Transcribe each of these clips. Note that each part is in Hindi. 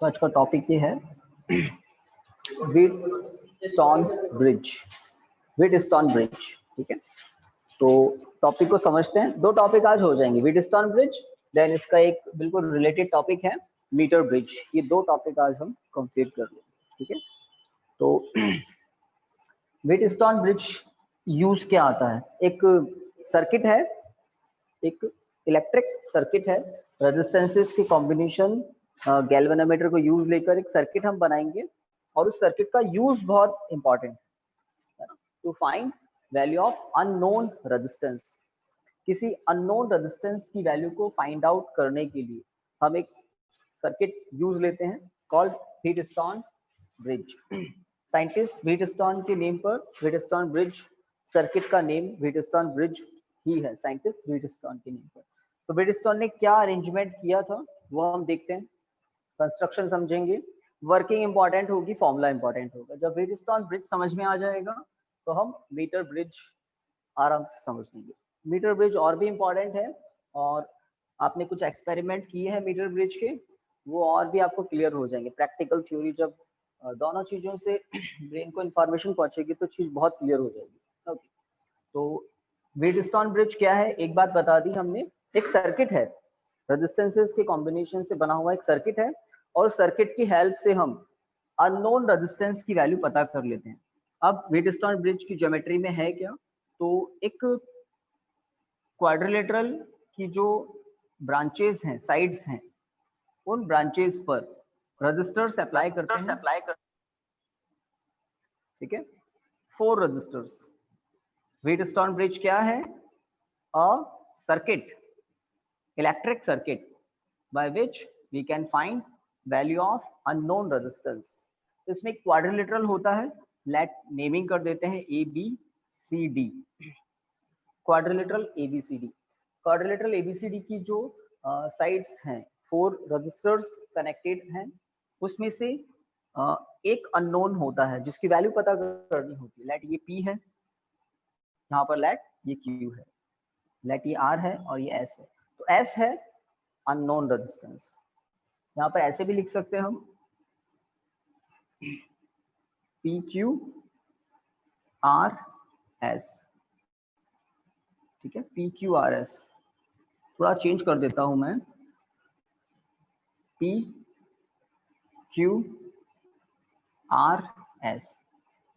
तो आज का टॉपिक ये है व्हीटस्टोन ब्रिज। व्हीटस्टोन ब्रिज, ठीक है। तो टॉपिक को समझते हैं। दो टॉपिक आज हो जाएंगे, व्हीटस्टोन ब्रिज, देन इसका एक बिल्कुल रिलेटेड टॉपिक है मीटर ब्रिज। ये दो टॉपिक आज हम कंप्लीट कर लेंगे, ठीक है। तो व्हीटस्टोन ब्रिज यूज क्या आता है? एक सर्किट है, एक इलेक्ट्रिक सर्किट है, रेजिस्टेंसेस की कॉम्बिनेशन, गैल्वेनोमीटर को यूज लेकर एक सर्किट हम बनाएंगे और उस सर्किट का यूज बहुत इंपॉर्टेंट है ना, to find value of unknown resistance. किसी अननोन रेजिस्टेंस की वैल्यू को फाइंड आउट करने के लिए हम एक सर्किट यूज लेते हैं called Wheatstone bridge. Scientist Wheatstone के नेम पर व्हीटस्टोन ब्रिज, सर्किट का नेम व्हीटस्टोन ब्रिज ही है, साइंटिस्ट व्हीटस्टोन के नेम पर। तो व्हीटस्टोन ने क्या अरेंजमेंट किया था वो हम देखते हैं, कंस्ट्रक्शन समझेंगे, वर्किंग इंपॉर्टेंट होगी, फॉर्मूला इंपॉर्टेंट होगा। जब व्हीटस्टोन ब्रिज समझ में आ जाएगा तो हम मीटर ब्रिज आराम से समझ लेंगे। मीटर ब्रिज और भी इंपॉर्टेंट है और आपने कुछ एक्सपेरिमेंट किए हैं मीटर ब्रिज के, वो और भी आपको क्लियर हो जाएंगे। प्रैक्टिकल थ्योरी जब दोनों चीजों से ब्रेन को इंफॉर्मेशन पहुंचेगी तो चीज बहुत क्लियर हो जाएगी। ओके, तो व्हीटस्टोन ब्रिज क्या है एक बात बता दी हमने। एक सर्किट है, रेजिस्टेंसेस के कॉम्बिनेशन से बना हुआ एक सर्किट है और सर्किट की हेल्प से हम अननोन रेजिस्टेंस की वैल्यू पता कर लेते हैं। अब व्हीटस्टोन ब्रिज की ज्योमेट्री में है क्या, तो एक क्वाड्रिलेटरल की जो ब्रांचेस हैं, साइड्स हैं, उन ब्रांचेस पर रजिस्टर्स अप्लाई करते हैं, ठीक है, 4 रजिस्टर्स। व्हीटस्टोन ब्रिज क्या है? A circuit, electric circuit by which we can find value of unknown resistance। तो इसमें क्वाड्रिलेटरल होता है, लेट नेमिंग कर देते हैं ABCD, quadrilateral ABCD। Quadrilateral ABCD की जो साइड्स हैं, 4 रजिस्टर्स कनेक्टेड हैं, उसमें से एक अननोन होता है जिसकी वैल्यू पता करनी होती है। लेट ये P है, यहाँ पर लेट ये Q है, लेट ये R है और ये S है। तो S है अननोन रेजिस्टेंस। यहाँ पर ऐसे भी लिख सकते हैं हम PQRS, ठीक है, PQRS। थोड़ा चेंज कर देता हूं मैं, PQRS।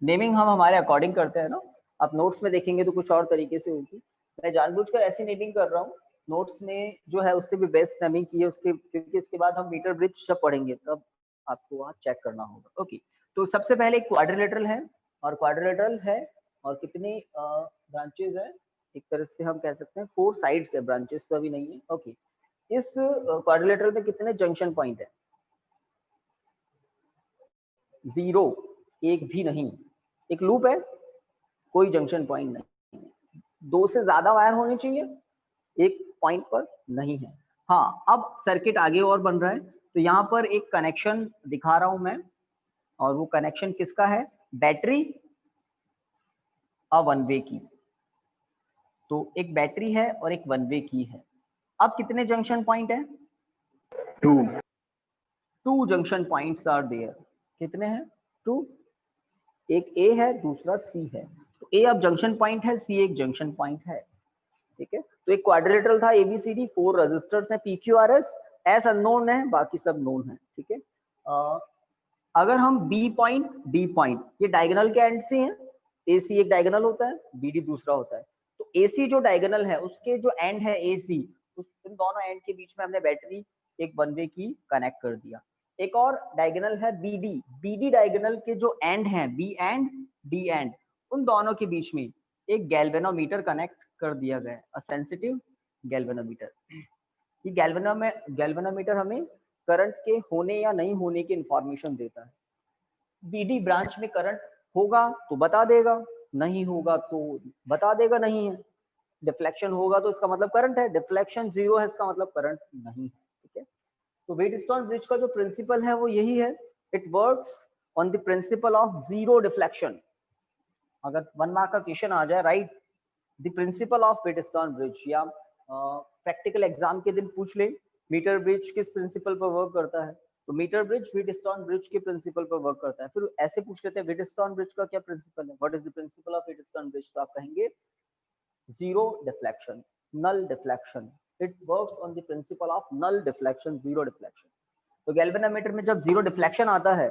नेमिंग हम हमारे अकॉर्डिंग करते हैं ना, आप नोट्स में देखेंगे तो कुछ और तरीके से होगी। मैं जानबूझकर ऐसी नेमिंग कर रहा हूँ, नोट्स में जो है उससे भी बेस्ट नेमिंग की है उसके, क्योंकि इसके बाद हम मीटर ब्रिज जब पढ़ेंगे तब आपको वहाँ चेक करना होगा। ओके, तो सबसे पहले क्वाड्रिलेटरल है, और क्वाड्रिलेटरल है और कितनी ब्रांचेज है, एक तरह से हम कह सकते हैं 4 साइड्स है, ब्रांचेस तो अभी नहीं है। ओके, इस क्वाड्रिलेटरल में कितने जंक्शन पॉइंट है? 0, एक भी नहीं। एक लूप है, कोई जंक्शन पॉइंट नहीं। 2 से ज्यादा वायर होने चाहिए, एक पॉइंट पर नहीं है। हाँ, अब सर्किट आगे और बन रहा है, तो यहाँ पर एक कनेक्शन दिखा रहा हूं मैं, और वो कनेक्शन किसका है? बैटरी वन वे की। तो एक बैटरी है और एक वन वे की है। अब कितने जंक्शन पॉइंट है? 2 जंक्शन पॉइंट्स आर देयर। कितने हैं? 2। एक ए है, दूसरा सी है। तो ए अब जंक्शन पॉइंट है, सी एक जंक्शन पॉइंट है, ठीक है। तो एक क्वाड्रिलेटरल था ABCD, 4 रजिस्टर्स हैं, PQRS, एस अननोन है, बाकी सब नोन है, ठीक है। अगर हम B पॉइंट, D पॉइंट, ये डायगोनल के एंड से हैं, AC एक डायगोनल होता है, BD दूसरा होता है। तो AC जो डायगोनल है उसके जो एंड है AC, उस इन दोनों एंड के बीच में हमने बैटरी एक वन वे की कनेक्ट कर दिया। एक और डायगोनल है BD डायगोनल के जो एंड हैं, B एंड D एंड, उन दोनों के बीच में एक गैल्वेनोमीटर कनेक्ट कर दिया गया, अ सेंसिटिव गैल्वेनोमीटर। ये गैल्वेनोमीटर हमें करंट के होने या नहीं होने की इंफॉर्मेशन देता है। BD ब्रांच में करंट होगा तो बता देगा, नहीं होगा तो बता देगा नहीं है। डिफ्लेक्शन होगा तो इसका मतलब करंट है, डिफ्लेक्शन 0 है इसका मतलब करंट नहीं है, ठीक है। तो व्हीटस्टोन ब्रिज का जो प्रिंसिपल है वो यही है, it works on the principle of zero deflection. अगर 1 मार्क का क्वेश्चन आ जाए, right the principle of Wheatstone bridge, या प्रैक्टिकल एग्जाम के दिन पूछ ले मीटर ब्रिज किस प्रिंसिपल पर वर्क करता है, तो मीटर ब्रिज व्हीटस्टोन ब्रिज के प्रिंसिपल पर वर्क करता है। फिर ऐसे पूछ लेते हैं व्हीटस्टोन ब्रिज का क्या प्रिंसिपल है, what is the principle of Wheatstone bridge, तो आप कहेंगे zero deflection, null deflection, it works on the principle of null deflection, zero deflection. तो गैल्वेनोमीटर में जब जीरो डिफ्लेक्शन आता है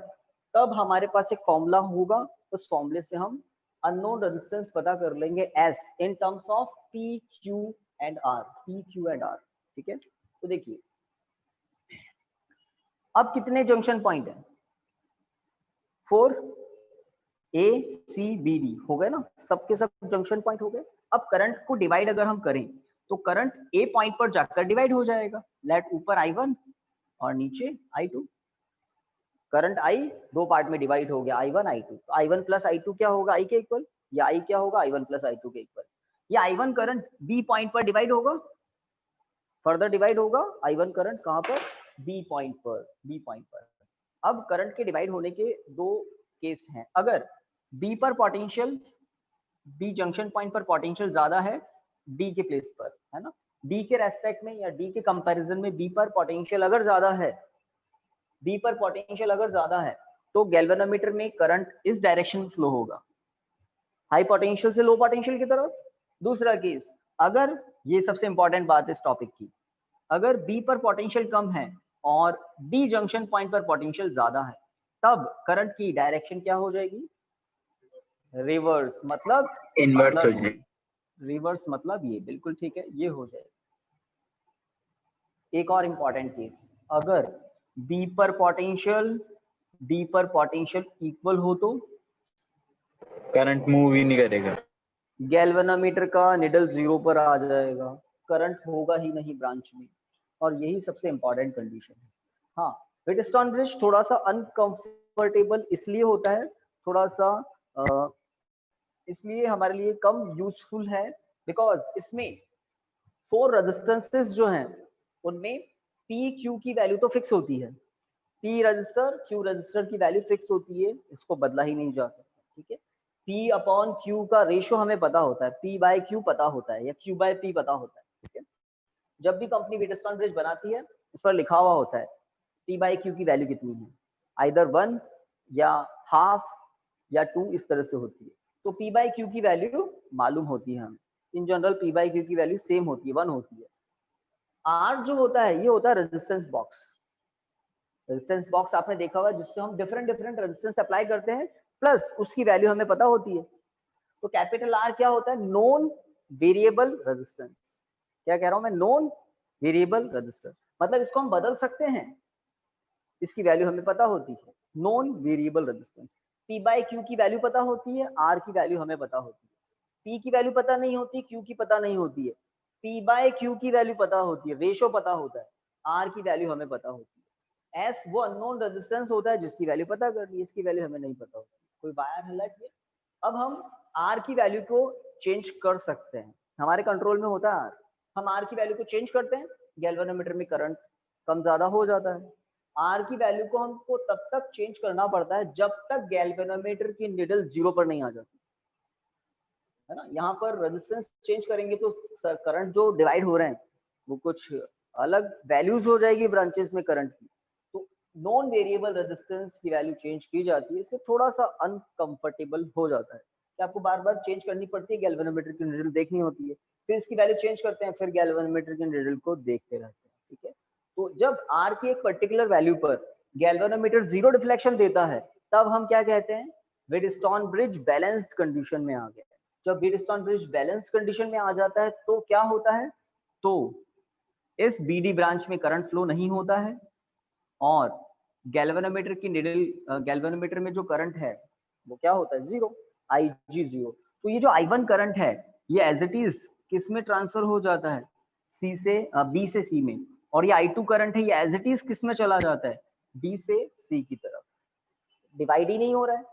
तब हमारे पास एक फॉर्मूला होगा, उस फॉर्मूले से हम अननोन रेजिस्टेंस पता कर लेंगे as in terms of P Q and R, P Q and R, ठीक है। तो देखिए अब कितने जंक्शन पॉइंट है, 4 ए सी बी डी हो गए ना, सबके सब जंक्शन पॉइंट हो गए। अब करंट को डिवाइड अगर हम करें तो करंट ए पॉइंट पर जाकर डिवाइड हो जाएगा, लेट ऊपर I1 और नीचे I2। करंट I दो पार्ट में डिवाइड हो गया, I1 I2, तो I1 प्लस I2 क्या होगा, I के इक्वल, या I क्या होगा, I1 प्लस I2 के इक्वल। ये I1 करंट B पॉइंट पर डिवाइड होगा, फर्दर डिवाइड होगा I1 करंट कहां पर, B पॉइंट पर, B पॉइंट पर। अब करंट के डिवाइड होने के दो केस हैं, अगर B पर पोटेंशियल, B जंक्शन पॉइंट पर पोटेंशियल ज्यादा है D के प्लेस पर, है ना, D के रेस्पेक्ट में या D के कंपैरिजन में B पर पोटेंशियल अगर ज्यादा है, B पर पोटेंशियल अगर ज्यादा है तो गैल्वेनोमीटर में करंट इस डायरेक्शन में फ्लो होगा, हाई पोटेंशियल से लो पोटेंशियल की तरफ। दूसरा केस, अगर, ये सबसे इंपॉर्टेंट बात है इस टॉपिक की, अगर B पर पोटेंशियल कम है और D जंक्शन पॉइंट पर पोटेंशियल ज्यादा है तब करंट की डायरेक्शन क्या हो जाएगी, रिवर्स, मतलब इनवर्स हो जाएगी, रिवर्स मतलब ये, बिल्कुल ठीक है, ये हो जाएगा। एक और इंपॉर्टेंट केस, अगर B पर पोटेंशियल D पर पोटेंशियल इक्वल हो तो करंट मूव ही नहीं करेगा, गैल्वेनोमीटर का निडल जीरो पर आ जाएगा, करंट होगा ही नहीं ब्रांच में, और यही सबसे इंपॉर्टेंट कंडीशन है। हाँ, व्हीटस्टोन ब्रिज थोड़ा सा अनकंफर्टेबल इसलिए होता है, थोड़ा सा इसलिए हमारे लिए कम यूजफुल है, बिकॉज इसमें 4 रेजिस्टेंसेस जो हैं उनमें पी क्यू की वैल्यू तो फिक्स होती है, पी रजिस्टर क्यू रजिस्टर की वैल्यू फिक्स होती है, इसको बदला ही नहीं जा सकता, ठीक है। पी अपॉन क्यू का रेशो हमें पता होता है, पी बाय क्यू पता होता है या क्यू बाय पी पता होता है, ठीक है। जब भी कंपनी व्हीटस्टोन ब्रिज बनाती है इस पर लिखा हुआ होता है पी बाय क्यू की वैल्यू कितनी है, आइदर 1 या हाफ या 2 इस तरह से होती है। तो पी बाय क्यू की वैल्यू मालूम होती है हमें, in general P by Q की वैल्यू सेम होती है, 1 होती है। आर जो होता है ये होता है रेजिस्टेंस बॉक्स, रेजिस्टेंस बॉक्स आपने देखा हुआ जिससे हम डिफरेंट रेजिस्टेंस अप्लाई करते हैं, प्लस उसकी वैल्यू हमें पता होती है। तो कैपिटल आर क्या होता है, नॉन वेरिएबल रेजिस्टेंस। क्या कह रहा हूं मैं, नॉन वेरिएबल रेजिस्टेंस, मतलब इसको हम बदल सकते हैं, इसकी वैल्यू हमें पता होती है, non variable resistance. P by Q की वैल्यू पता होती है, आर की वैल्यू हमें पता होती है, पी की वैल्यू पता नहीं होती, क्यू की पता नहीं होती है, पी बाय क्यू की वैल्यू पता होती है, रेशो पता होता है, आर की वैल्यू हमें पता होती है। एस वो अननोन रेजिस्टेंस होता है जिसकी वैल्यू पता करनी है, इसकी वैल्यू हमें नहीं पता होती। कोई वायर है लाइट में, अब हम आर की वैल्यू को चेंज कर सकते हैं, हमारे कंट्रोल में होता है आर, हम आर की वैल्यू को चेंज करते हैं, गैल्वेनोमीटर में करंट कम ज्यादा हो जाता है। आर की वैल्यू को हमको तब तक चेंज करना पड़ता है जब तक गैल्वेनोमीटर की निडल जीरो पर नहीं आ जाती, है ना। यहाँ पर रेजिस्टेंस चेंज करेंगे तो करंट जो डिवाइड हो रहे हैं वो कुछ अलग वैल्यूज हो जाएगी ब्रांचेस में करंट की, तो नॉन वेरिएबल रेजिस्टेंस की वैल्यू चेंज की जाती है, इससे थोड़ा सा अनकंफर्टेबल हो जाता है कि आपको बार बार चेंज करनी पड़ती है, गैल्वेनोमीटर की निडल देखनी होती है, फिर इसकी वैल्यू चेंज करते हैं, फिर गैल्वेनोमीटर की निडल को देखते रहते हैं, ठीक है। तो जब आर की एक पर्टिकुलर वैल्यू पर गैल्वेनोमीटर जीरो डिफ्लेक्शन देता है तब हम क्या कहते हैं, व्हीटस्टोन ब्रिज बैलेंस्ड कंडीशन में आ गया। जब व्हीटस्टोन ब्रिज बैलेंस कंडीशन में आ जाता है तो क्या होता है, तो इस बीडी ब्रांच में करंट फ्लो नहीं होता है और गैल्वेनोमीटर की निडल, गैल्वेनोमीटर में जो करंट है वो क्या होता है, जीरो, IG जीरो। तो ये जो I1 करंट है ये एज इट इज किस में ट्रांसफर हो जाता है, सी से B से C में, और ये I2 करंट है ये एज इट इज किस में चला जाता है, B से C की तरफ। डिवाइड ही नहीं हो रहा है,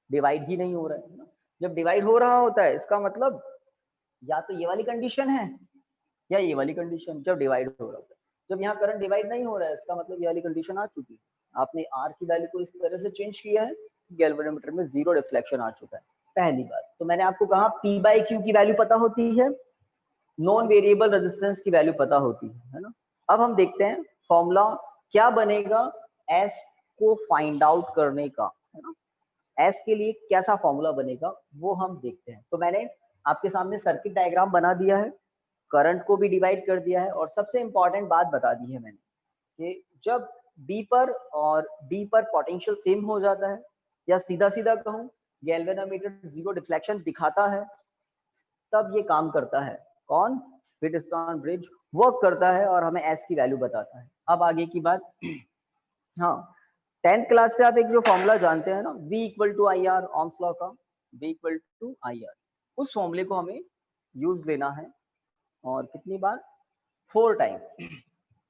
डिवाइड ही नहीं हो रहा है ना। जब डिवाइड हो रहा होता है इसका मतलब या तो ये वाली कंडीशन है या ये वाली कंडीशन, जब डिवाइड हो रहा होता है। जब यहाँ करंट डिवाइड नहीं हो रहा है इसका मतलब ये वाली कंडीशन आ चुकी है, आपने आर की वैल्यू को इस तरह से चेंज किया है, गैल्वेनोमीटर में जीरो रिफ्लेक्शन आ चुका है। पहली बात तो मैंने आपको कहा पी बाय क्यू की वैल्यू पता होती है, नॉन वेरिएबल रेजिस्टेंस की वैल्यू पता होती है ना। अब हम देखते हैं फॉर्मूला क्या बनेगा एस को फाइंड आउट करने का, है ना, एस के लिए कैसा फॉर्मूला बनेगा वो हम देखते हैं। तो मैंने आपके सामने सर्किट डायग्राम बना दिया है, करंट को भी डिवाइड कर दिया है, और सबसे इंपॉर्टेंट बात बता दी है मैंने कि जब बी पर और डी पर पोटेंशियल सेम हो जाता है, या सीधा सीधा कहूँ गैल्वेनोमीटर जीरो डिफ्लेक्शन दिखाता है, तब ये काम करता है। कौन? व्हीटस्टोन ब्रिज वर्क करता है और हमें एस की वैल्यू बताता है। अब आगे की बात, हाँ 10th क्लास से आप एक जो फॉर्मूला जानते हैं ना, V equal to I R, Ohm's law का V equal to I R, उस फॉर्मूले को हमें यूज लेना है। और कितनी बार? 4 टाइम।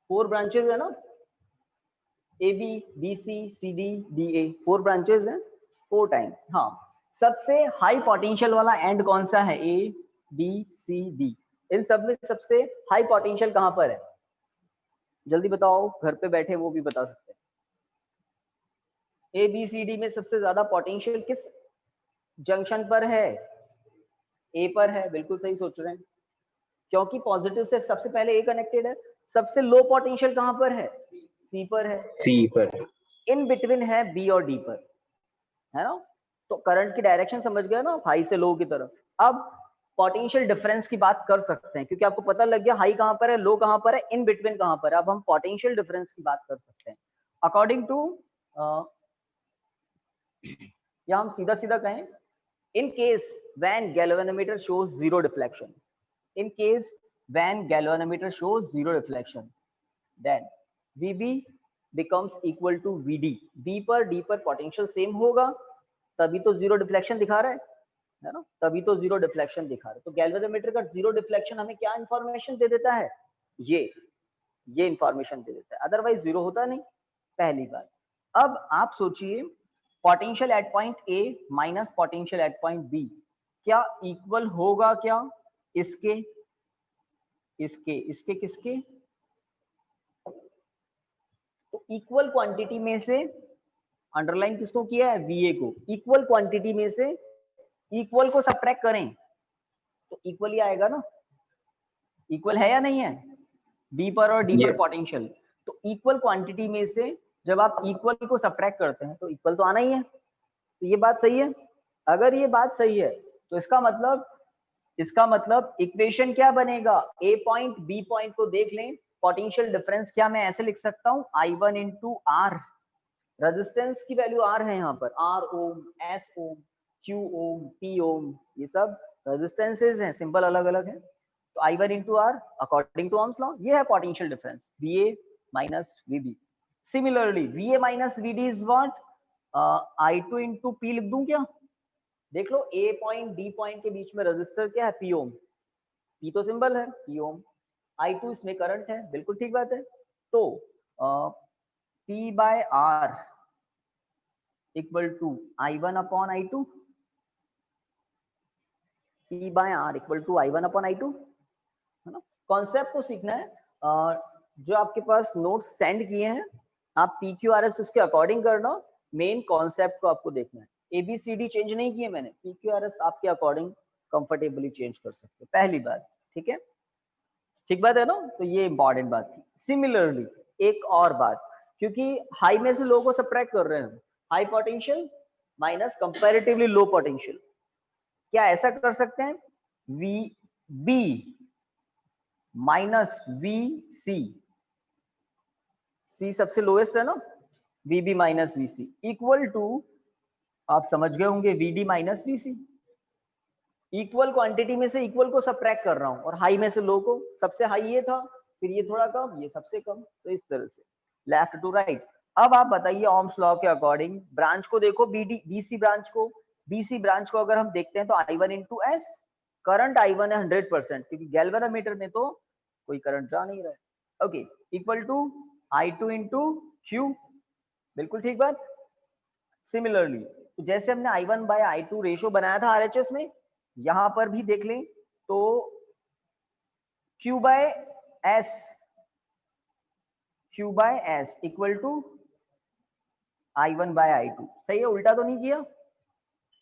4 ब्रांचेस है ना, A B B C C D D A, 4 branches हैं, 4 टाइम। हाँ, सबसे हाई पोटेंशियल वाला एंड कौन सा है? A B C D. इन सब में सबसे हाई पोटेंशियल कहां पर है? जल्दी बताओ, घर पे बैठे वो भी बता सकते हैं। ए बी सी डी में सबसे ज्यादा पोटेंशियल किस जंक्शन पर है? ए पर है, बिल्कुल सही सोच रहे हैं, क्योंकि पॉजिटिव से सबसे पहले ए कनेक्टेड है। सबसे लो पोटेंशियल कहां पर है? सी पर है। सी पर। इन बिटवीन है बी और डी पर, है ना। तो करंट की डायरेक्शन समझ गए ना, हाई से लो की तरफ। अब पोटेंशियल डिफरेंस की बात कर सकते हैं, क्योंकि आपको पता लग गया हाई कहां पर है, लो कहां पर है, इन बिटवीन कहां पर है। अब हम पोटेंशियल डिफरेंस की बात कर सकते हैं अकॉर्डिंग टू, या हम सीधा सीधा कहें, in case when galvanometer shows zero deflection, in case when galvanometer shows zero deflection, then VB becomes equal to VD। B पर D पर पोटेंशियल सेम होगा, तभी तो जीरो डिफ्लेक्शन दिखा रहा है ना, तभी तो जीरो डिफ्लेक्शन दिखा रहा है। तो गैल्वेनोमीटर का जीरो डिफ्लेक्शन हमें क्या इंफॉर्मेशन दे देता है? ये इंफॉर्मेशन दे देता है, अदरवाइज जीरो होता नहीं, पहली बात। अब आप सोचिए, potential at point A minus potential at point B क्या इक्वल होगा क्या? इसके इसके किसके? तो इक्वल क्वांटिटी में से, अंडरलाइन किसको किया है? VA को। इक्वल क्वांटिटी में से इक्वल को सब्ट्रैक्ट करें तो इक्वल ही आएगा ना। इक्वल है या नहीं है? B पर और D पर पोटेंशियल, तो इक्वल क्वांटिटी में से जब आप इक्वल को सब्ट्रैक्ट करते हैं तो इक्वल तो आना ही है। तो ये बात सही है। अगर ये बात सही है तो इसका मतलब इक्वेशन क्या बनेगा? A पॉइंट B पॉइंट को देख लें, पोटेंशियल डिफरेंस क्या मैं ऐसे लिख सकता हूं, I1 इंटू आर। रेजिस्टेंस की वैल्यू R है यहाँ पर, R ओम, S ओम, Q ओम, P ओम, ये सब रेजिस्टेंसेस हैं, सिंबल अलग अलग है। तो I1 into R according to Ohm's law, ये है potential difference, VA minus VB। Similarly VA minus VD is what? I2 into P लिख दूं क्या? देख लो, A पॉइंट D पॉइंट के बीच में रेजिस्टर क्या है? P ohm. P तो सिंबल है, P ओम। I2 इसमें करंट है, बिल्कुल ठीक बात है। तो P by R equal to I1 upon I2, P by R equal to I1 upon I2, है ना। कॉन्सेप्ट को सीखना है। जो आपके पास नोट्स सेंड किए हैं, आप PQRS उसके अकॉर्डिंग करना, मेन कॉन्सेप्ट को आपको देखना है। ABCD चेंज नहीं किए मैंने, PQRS आपके अकॉर्डिंग कंफर्टेबली चेंज कर सकते हो, पहली बात, ठीक है, ठीक बात है ना। तो ये इंपॉर्टेंट बात थी। सिमिलरली एक और बात, क्योंकि हाई में से लो को सब्ट्रैक्ट कर रहे हैं, high potential minus comparatively low potential, क्या ऐसा कर सकते हैं? VB माइनस VC, C सबसे लोएस्ट है ना, VB minus VC equal to, आप समझ गए होंगे, VD minus VC। Equal quantity में से इक्वल को सब्ट्रैक्ट कर रहा हूं, और हाई में से लो को, सबसे हाई ये था, फिर ये थोड़ा कम, ये सबसे कम, तो इस तरह से लेफ्ट टू राइट। अब आप बताइए ओम्स लॉ के अकॉर्डिंग ब्रांच को देखो, BC ब्रांच को अगर हम देखते हैं तो I1 into S, current I1 है 100%, क्योंकि गैल्वेनोमीटर में तो कोई करंट जा नहीं रहा है, okay, equal to I2 into Q, बिल्कुल ठीक बात। सिमिलरली तो जैसे हमने I1 बाय I2 रेशियो बनाया था RHS में, यहां पर भी देख लें तो Q by S equal to I1 by I2, सही है, उल्टा तो नहीं किया,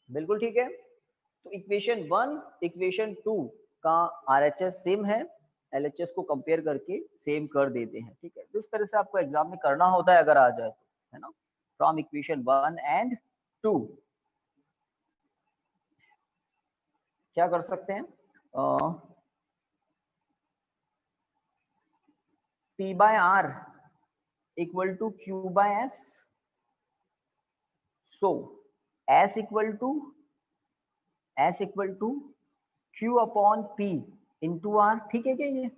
बिल्कुल ठीक है। तो इक्वेशन 1 इक्वेशन 2 का RHS सेम है, LHS को कंपेयर करके सेम कर देते हैं, ठीक है। तो इस तरह से आपको एग्जाम में करना होता है अगर आ जाए तो। है ना, फ्रॉम इक्वेशन 1 एंड 2 क्या कर सकते हैं, P by R equal to Q by S, so S equal to Q upon P into R, ठीक है क्या ये,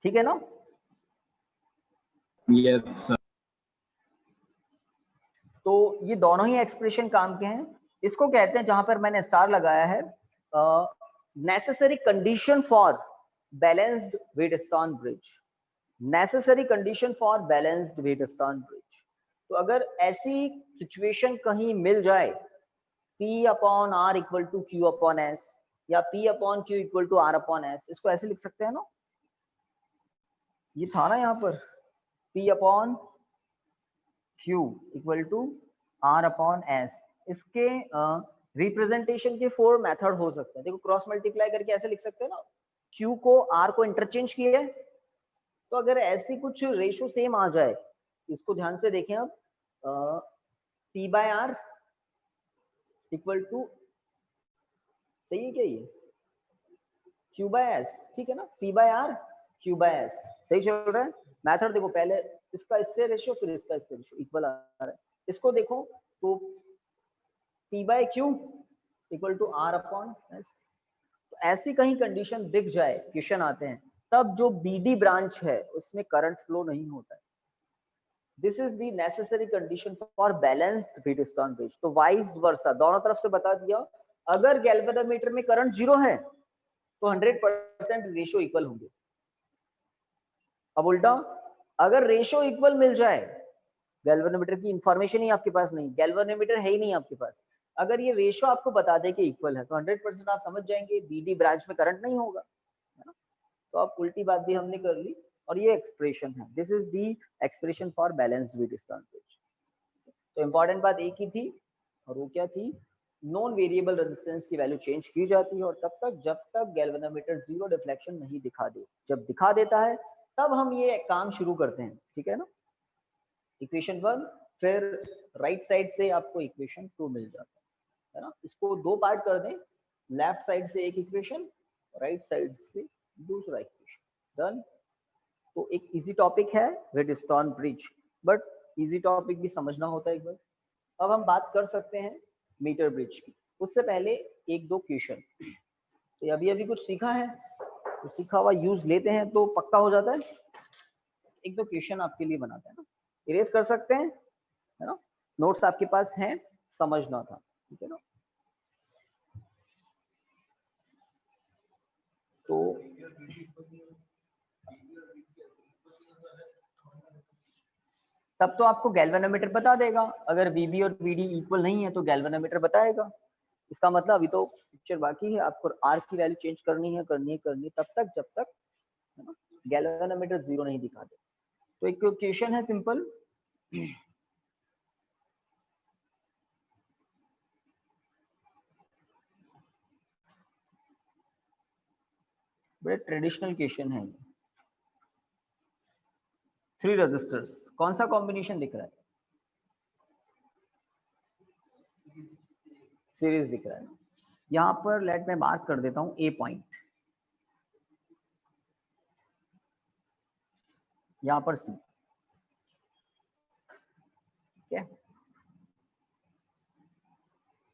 ठीक है ना? Yes, sir. तो ये दोनों ही एक्सप्रेशन काम के हैं, इसको कहते हैं, जहां पर मैंने स्टार लगाया है, necessary condition for balanced Wheatstone bridge, necessary condition for balanced Wheatstone bridge. तो अगर ऐसी सिचुएशन कहीं मिल जाए, P upon R equal to Q upon S या P upon Q equal to R upon S, इसको ऐसे लिख सकते हैं ना, ये था ना यहाँ पर P upon Q equal to R upon S, इसके रिप्रेजेंटेशन के 4 मेथड हो सकते हैं। देखो क्रॉस मल्टीप्लाई करके ऐसे लिख सकते हैं ना, Q को R को इंटरचेंज किया है, तो अगर ऐसी कुछ रेशो सेम आ जाए, इसको ध्यान से देखें अब, P by R equal to, सही है क्या ये, Q बाय S, ठीक है ना, P by R Q by S, सही चल रहा है। मेथड देखो, पहले इसका इससे रेशियो, फिर इसका इससे रेशियो इक्वल आ रहा है, इसको देखो तो P by Q equal to R upon S। तो ऐसी कहीं कंडीशन दिख जाए, क्वेश्चन आते हैं, तब जो BD ब्रांच है उसमें करंट फ्लो नहीं होता है। This is the necessary condition for balanced Wheatstone bridge. तो वाइस वर्सा, दोनों तरफ से बता दिया, अगर गैल्वेनोमीटर में करंट 0 है तो 100% रेशियो इक्वल होंगे। अब उल्टा, अगर रेशियो इक्वल मिल जाए, गैल्वेनोमीटर की इंफॉर्मेशन ही आपके पास नहीं, गैल्वेनोमीटर है ही नहीं आपके पास, अगर ये रेशियो आपको बता दे कि इक्वल है, तो 100% आप समझ जाएंगे बीडी ब्रांच में करंट नहीं होगा, है ना। तो अब उल्टी बात भी हमने कर ली, और ये एक्सप्रेशन है, this is the expression for balanced Wheatstone bridge. तो इंपॉर्टेंट बात एक ही थी, और वो क्या थी, नॉन वेरिएबल रेजिस्टेंस की वैल्यू चेंज की जाती है, और तब तक जब तक गैल्वेनोमीटर 0 डिफ्लेक्शन नहीं दिखा दे, जब दिखा देता है तब हम ये काम शुरू करते हैं, ठीक है ना। इक्वेशन 1, फिर राइट साइड से आपको इक्वेशन 2 मिल जाता है ना। इसको 2 पार्ट कर दें, लेफ्ट साइड से एक इक्वेशन, राइट साइड से दूसरा इक्वेशन, डन। तो एक इजी टॉपिक है Wheatstone bridge, but easy topic भी समझना होता है एक बार। अब हम बात कर सकते हैं मीटर ब्रिज की, उससे पहले एक दो क्वेश्चन, तो अभी अभी कुछ सीखा है, तो सीखा हुआ यूज लेते हैं तो पक्का हो जाता है। एक दो क्वेश्चन आपके लिए बनाते हैं ना, इरेज कर सकते हैं, है ना, नोट्स आपके पास हैं, समझना था, ठीक है ना। तो तब तो आपको गैल्वेनोमीटर बता देगा, अगर VB और VD इक्वल नहीं है तो गैल्वेनोमीटर बताएगा, इसका मतलब अभी तो पिक्चर बाकी है, आपको R की वैल्यू चेंज करनी है, तब तक जब तक, है ना, गैल्वेनोमीटर 0 नहीं दिखा दे। तो एक क्वेश्चन है सिंपल, बड़े ट्रेडिशनल क्वेश्चन है, 3 रजिस्टर्स, कौन सा कॉम्बिनेशन दिख रहा है, सीरीज दिख रहा है ना। यहाँ पर लेट मैं मार्क कर देता हूँ A पॉइंट, यहाँ पर C, ठीक है,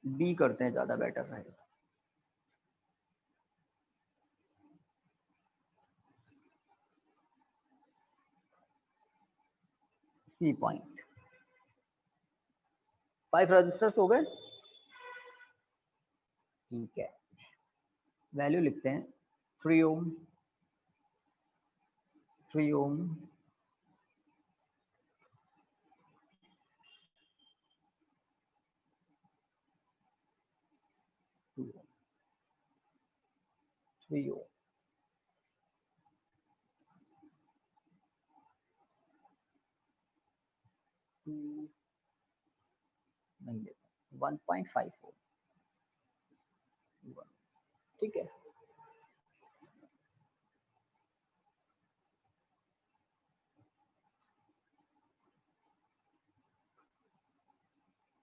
B करते हैं, ज्यादा बेटर रहेगा। C पॉइंट, 5 रजिस्टर्स हो गए, ठीक है, वैल्यू लिखते हैं 3 ओम, 3 ओम, 2 ओम, 3 ओम, 2 नहीं लेता, 1.5 ओम, ठीक है।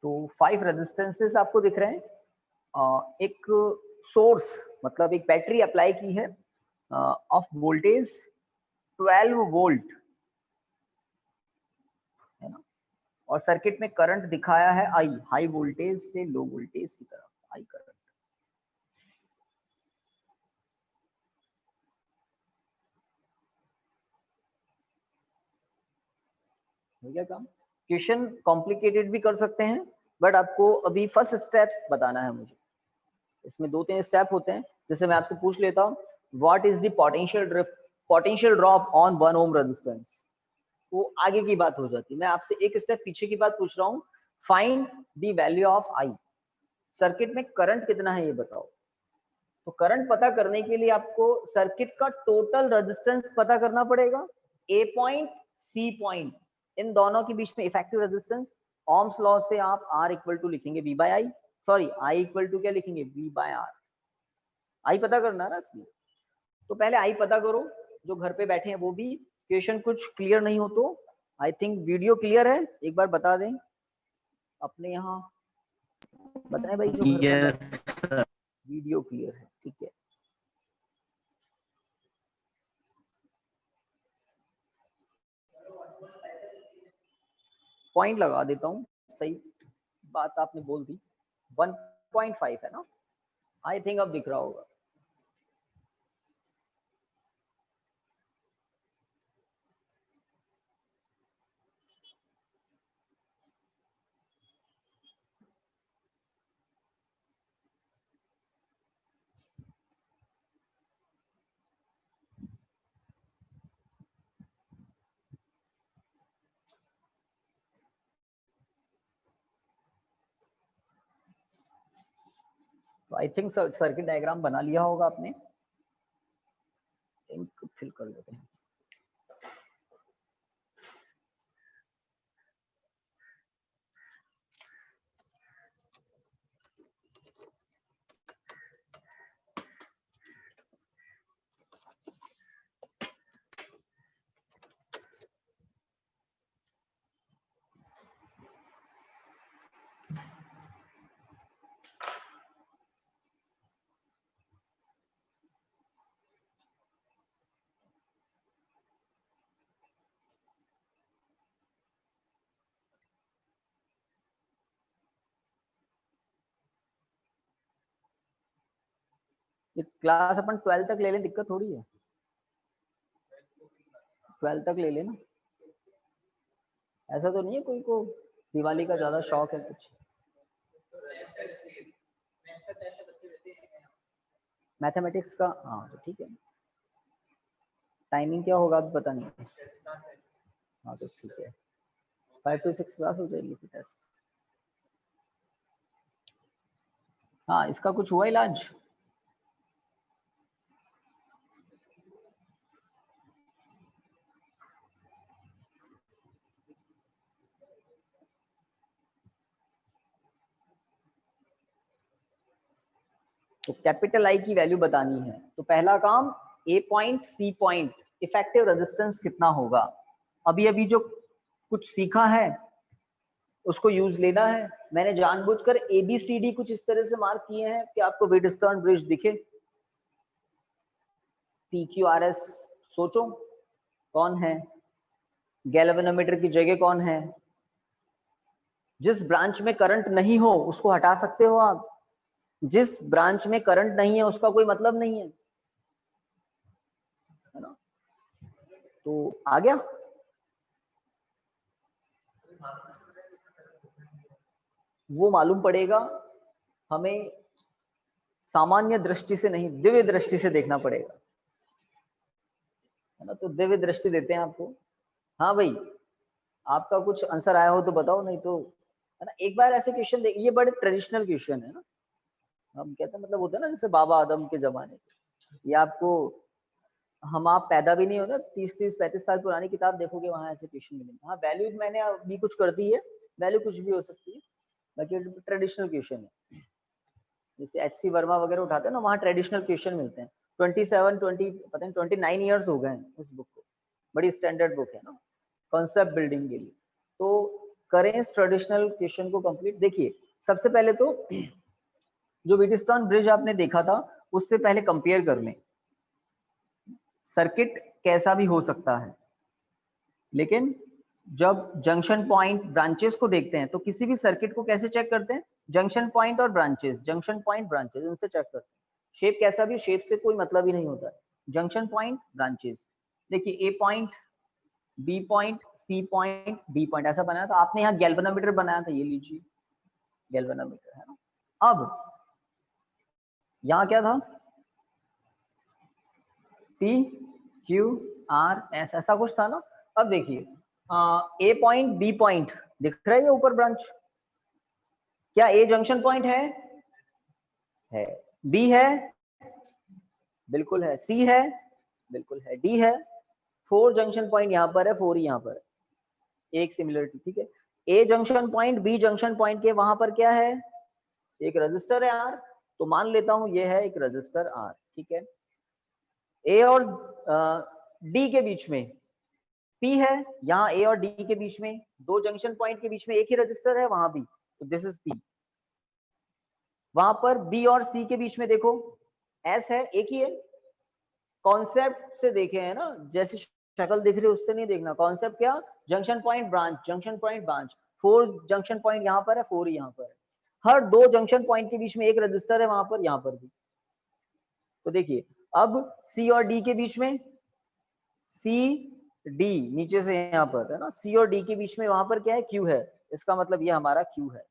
तो 5 रेजिस्टेंसेस आपको दिख रहे हैं। एक सोर्स मतलब एक बैटरी अप्लाई की है ऑफ वोल्टेज 12 वोल्ट है ना, और सर्किट में करंट दिखाया है आई, हाई वोल्टेज से लो वोल्टेज की तरफ आई करंट। हो गया काम। क्वेश्चन कॉम्प्लिकेटेड भी कर सकते हैं, बट आपको अभी फर्स्ट स्टेप बताना है मुझे। इसमें 2-3 स्टेप होते हैं। जैसे मैं आपसे पूछ लेता हूँ what is the potential drop on 1 ohm resistance, वो आगे की बात हो जाती है। मैं आपसे एक स्टेप पीछे की बात पूछ रहा हूँ, find the value of I, circuit में करंट कितना है ये बताओ। तो करंट पता करने के लिए आपको सर्किट का टोटल रेजिस्टेंस पता करना पड़ेगा, ए पॉइंट सी पॉइंट, इन दोनों के बीच में इफेक्टिव रेजिस्टेंस। ओम्स लॉ से आप R इक्वल टू लिखेंगे V by I, sorry I equal to क्या लिखेंगे V बाय R। आई पता करना है ना इसलिए, तो पहले आई पता करो। जो घर पे बैठे हैं वो भी, क्वेश्चन कुछ क्लियर नहीं हो तो आई थिंक वीडियो क्लियर है, एक बार बता दें अपने यहाँ, बताएं भाई जो घर पर बैठे हैं वीडियो क्लियर है, ठीक है। पॉइंट लगा देता हूँ, सही बात आपने बोल दी, 1.5 है ना, आई थिंक अब दिख रहा होगा। तो आई थिंक सर्किट डायग्राम बना लिया होगा आपने, फिल कर लेते हैं। ये क्लास अपन 12 तक ले लें, दिक्कत थोड़ी है, 12 तक ले लेना। ऐसा तो नहीं है कोई को दिवाली का ज्यादा शौक है कुछ। मैथमेटिक्स का हाँ तो ठीक है, टाइमिंग क्या होगा अभी पता नहीं। हाँ तो ठीक है, 5 to 6 क्लास हो जाएगी फिर टेस्ट। हाँ इसका कुछ हुआ इलाज? तो कैपिटल आई की वैल्यू बतानी है, तो पहला काम A point C point effective resistance कितना होगा। अभी अभी जो कुछ सीखा है उसको यूज लेना है। मैंने जानबूझकर ABCD कुछ इस तरह से मार्क किए हैं कि आपको व्हीटस्टोन ब्रिज दिखे। PQRS सोचो कौन है, गैल्वेनोमीटर की जगह कौन है। जिस ब्रांच में करंट नहीं हो उसको हटा सकते हो आप, जिस ब्रांच में करंट नहीं है उसका कोई मतलब नहीं है ना। तो आ गया, वो मालूम पड़ेगा हमें, सामान्य दृष्टि से नहीं दिव्य दृष्टि से देखना पड़ेगा है ना। तो दिव्य दृष्टि देते हैं आपको। हाँ भाई आपका कुछ आंसर आया हो तो बताओ, नहीं तो है ना। एक बार ऐसे क्वेश्चन देखिए, ये बड़े ट्रेडिशनल क्वेश्चन है ना, हम कहते हैं मतलब होता है ना जैसे बाबा आदम के जमाने के, ये आपको, हम आप पैदा भी नहीं हो ना 30-35 साल पुरानी किताब देखोगे वहां ऐसे क्वेश्चन मिलेंगे। हाँ वैल्यू मैंने अभी कुछ कर दी है, वैल्यू कुछ भी हो सकती है, बाकी ट्रेडिशनल क्वेश्चन है। जैसे SC वर्मा वगैरह उठाते हैं ना, वहाँ ट्रेडिशनल क्वेश्चन मिलते हैं। 27-20 पता नहीं 29 ईयर्स हो गए हैं उस बुक को, बड़ी स्टैंडर्ड बुक है ना कॉन्सेप्ट बिल्डिंग के लिए। तो करें इस ट्रेडिशनल क्वेश्चन को कंप्लीट। देखिए सबसे पहले तो जो व्हीटस्टोन ब्रिज आपने देखा था उससे पहले कंपेयर कर लें। सर्किट कैसा भी हो सकता है, लेकिन जब जंक्शन पॉइंट ब्रांचेस को देखते हैं तो किसी भी सर्किट को कैसे चेक करते हैं? जंक्शन पॉइंट और ब्रांचेस, जंक्शन पॉइंट ब्रांचेस, इनसे चेक करते हैं। शेप कैसा भी, शेप से कोई मतलब ही नहीं होता है। जंक्शन पॉइंट ब्रांचेस, देखिए A point, B point, C point, D point ऐसा बनाया था आपने। यहाँ गैल्वेनोमीटर बनाया था, ये लीजिए गैल्वेनोमीटर है ना। अब यहाँ क्या था? पी क्यू आर एस ऐसा कुछ था ना। अब देखिए ए पॉइंट बी पॉइंट दिख रहा है ये ऊपर ब्रांच, क्या ए जंक्शन पॉइंट है? बी है, बिल्कुल है। सी है, बिल्कुल है। डी है। 4 जंक्शन पॉइंट यहाँ पर है, 4 ही यहाँ पर है। एक सिमिलरिटी, ठीक है। A junction point B junction point के वहां पर क्या है? एक रजिस्टर है आर, तो मान लेता हूं ये है एक रजिस्टर आर, ठीक है। ए और डी के बीच में पी है, यहाँ ए और डी के बीच में, 2 जंक्शन पॉइंट के बीच में एक ही रजिस्टर है वहां भी, तो दिस इज पी। वहां पर बी और सी के बीच में देखो एस है, एक ही है। कॉन्सेप्ट से देखे है ना, जैसे शक्ल दिख रही है उससे नहीं देखना। कॉन्सेप्ट क्या? Junction point branch, junction point branch. 4 junction point यहाँ पर है, 4 यहाँ पर है। हर 2 जंक्शन पॉइंट के बीच में एक रजिस्टर है वहां पर, यहाँ पर भी। तो देखिए अब सी और डी के बीच में, सी डी नीचे से यहाँ पर है ना, सी और डी के बीच में वहां पर क्या है? क्यू है। इसका मतलब ये हमारा क्यू है।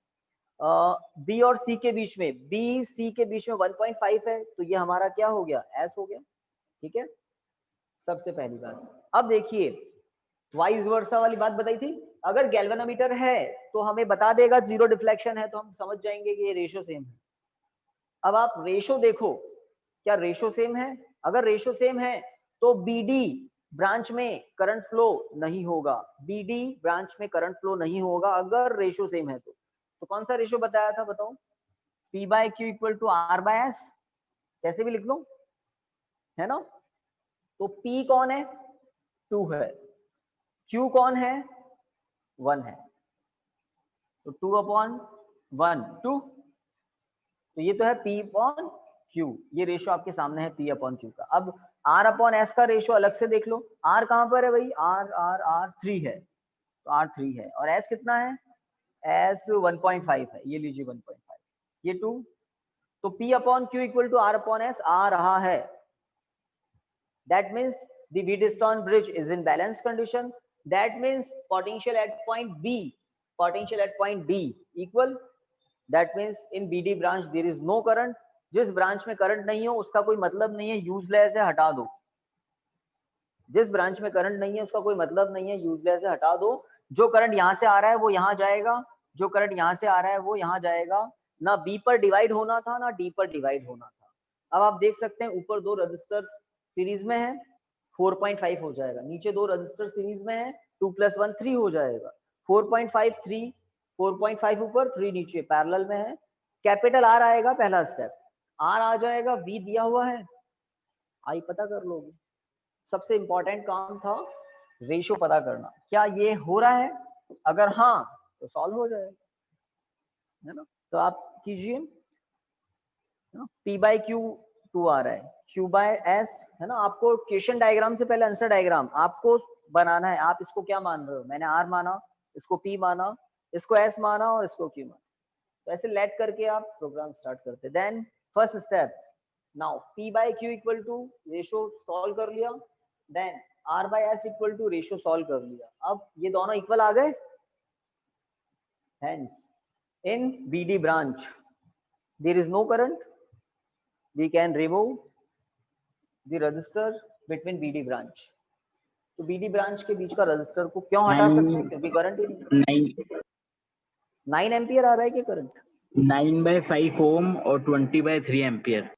बी और सी के बीच में, बी सी के बीच में 1.5 है, तो ये हमारा क्या हो गया? एस हो गया, ठीक है। सबसे पहली बात। अब देखिए वाइस वर्सा वाली बात बताई थी, अगर गैल्वेनोमीटर है तो हमें बता देगा जीरो डिफ्लेक्शन है, तो हम समझ जाएंगे कि ये रेशो सेम है। अब आप रेशो देखो, क्या रेशो सेम है? अगर रेशो सेम है तो बीडी ब्रांच में करंट फ्लो नहीं होगा, बीडी ब्रांच में करंट फ्लो नहीं होगा अगर रेशो सेम है तो कौन सा रेशो बताया था बताओ? P by Q equal to R by S, कैसे भी लिख लो, है ना। तो P कौन है? 2 है। Q कौन है? 1 है। तो 2/1 2, तो ये तो है P अपॉन Q, ये रेशो आपके सामने है P अपॉन Q का। अब R अपॉन S का रेशो अलग से देख लो। R कहां पर है भाई? R 3 है, तो R 3 है। और S कितना है? S 1.5 है, ये लीजिए 1.5, ये 2। तो P upon Q equal to R upon S आ रहा है। That means the Wheatstone bridge is in balance condition. That means potential at point B, potential at point D equal. That means in BD branch there is no current. जिस ब्रांच में करंट नहीं हो उसका कोई मतलब नहीं है, यूजलेस है, हटा दो। जिस ब्रांच में करंट नहीं है उसका कोई मतलब नहीं है, यूजलेस है, हटा दो। जो करंट यहाँ से आ रहा है वो यहाँ जाएगा, जो करंट यहाँ से आ रहा है वो यहाँ जाएगा। ना बी पर डिवाइड होना था ना डी पर डिवाइड होना था। अब आप देख सकते हैं ऊपर 2 रजिस्टर सीरीज में है, 4.5 हो जाएगा। नीचे 2 रजिस्टर सीरीज में है, 2 + 1 3 हो जाएगा। 4.5 3, 4.5 ऊपर 3 नीचे, पैरेलल में है। कैपिटल आर आएगा पहला स्टेप, आर आ जाएगा, वी दिया हुआ है, आई पता कर लोगे। सबसे इंपॉर्टेंट काम था रेशो पता करना, क्या ये हो रहा है? अगर हाँ तो सॉल्व हो जाएगा, है ना। तो आप कीजिए, P बाय Q 2 आ रहा है, Q बाय S है ना। आपको क्वेश्चन डायग्राम से पहले आंसर डायग्राम आपको बनाना है। आप इसको क्या मान रहे हो? मैंने R माना, इसको P माना, इसको S माना और इसको Q माना। तो ऐसे लेट करके आप प्रोग्राम स्टार्ट करते। Then first step, now P by Q equal to ratio solve कर लिया, then R by S equal to ratio solve कर लिया। अब ये दोनों इक्वल आ गए, hence in BD branch there is no current, we can remove the resistor between BD branch। तो BD branch के बीच का रजिस्टर को क्यों हटा सकते हैं? क्योंकि करंट ही नहीं। 9 एम्पियर आ रहा है कि करंट? 9/5 ओम और 20/3 एम्पियर।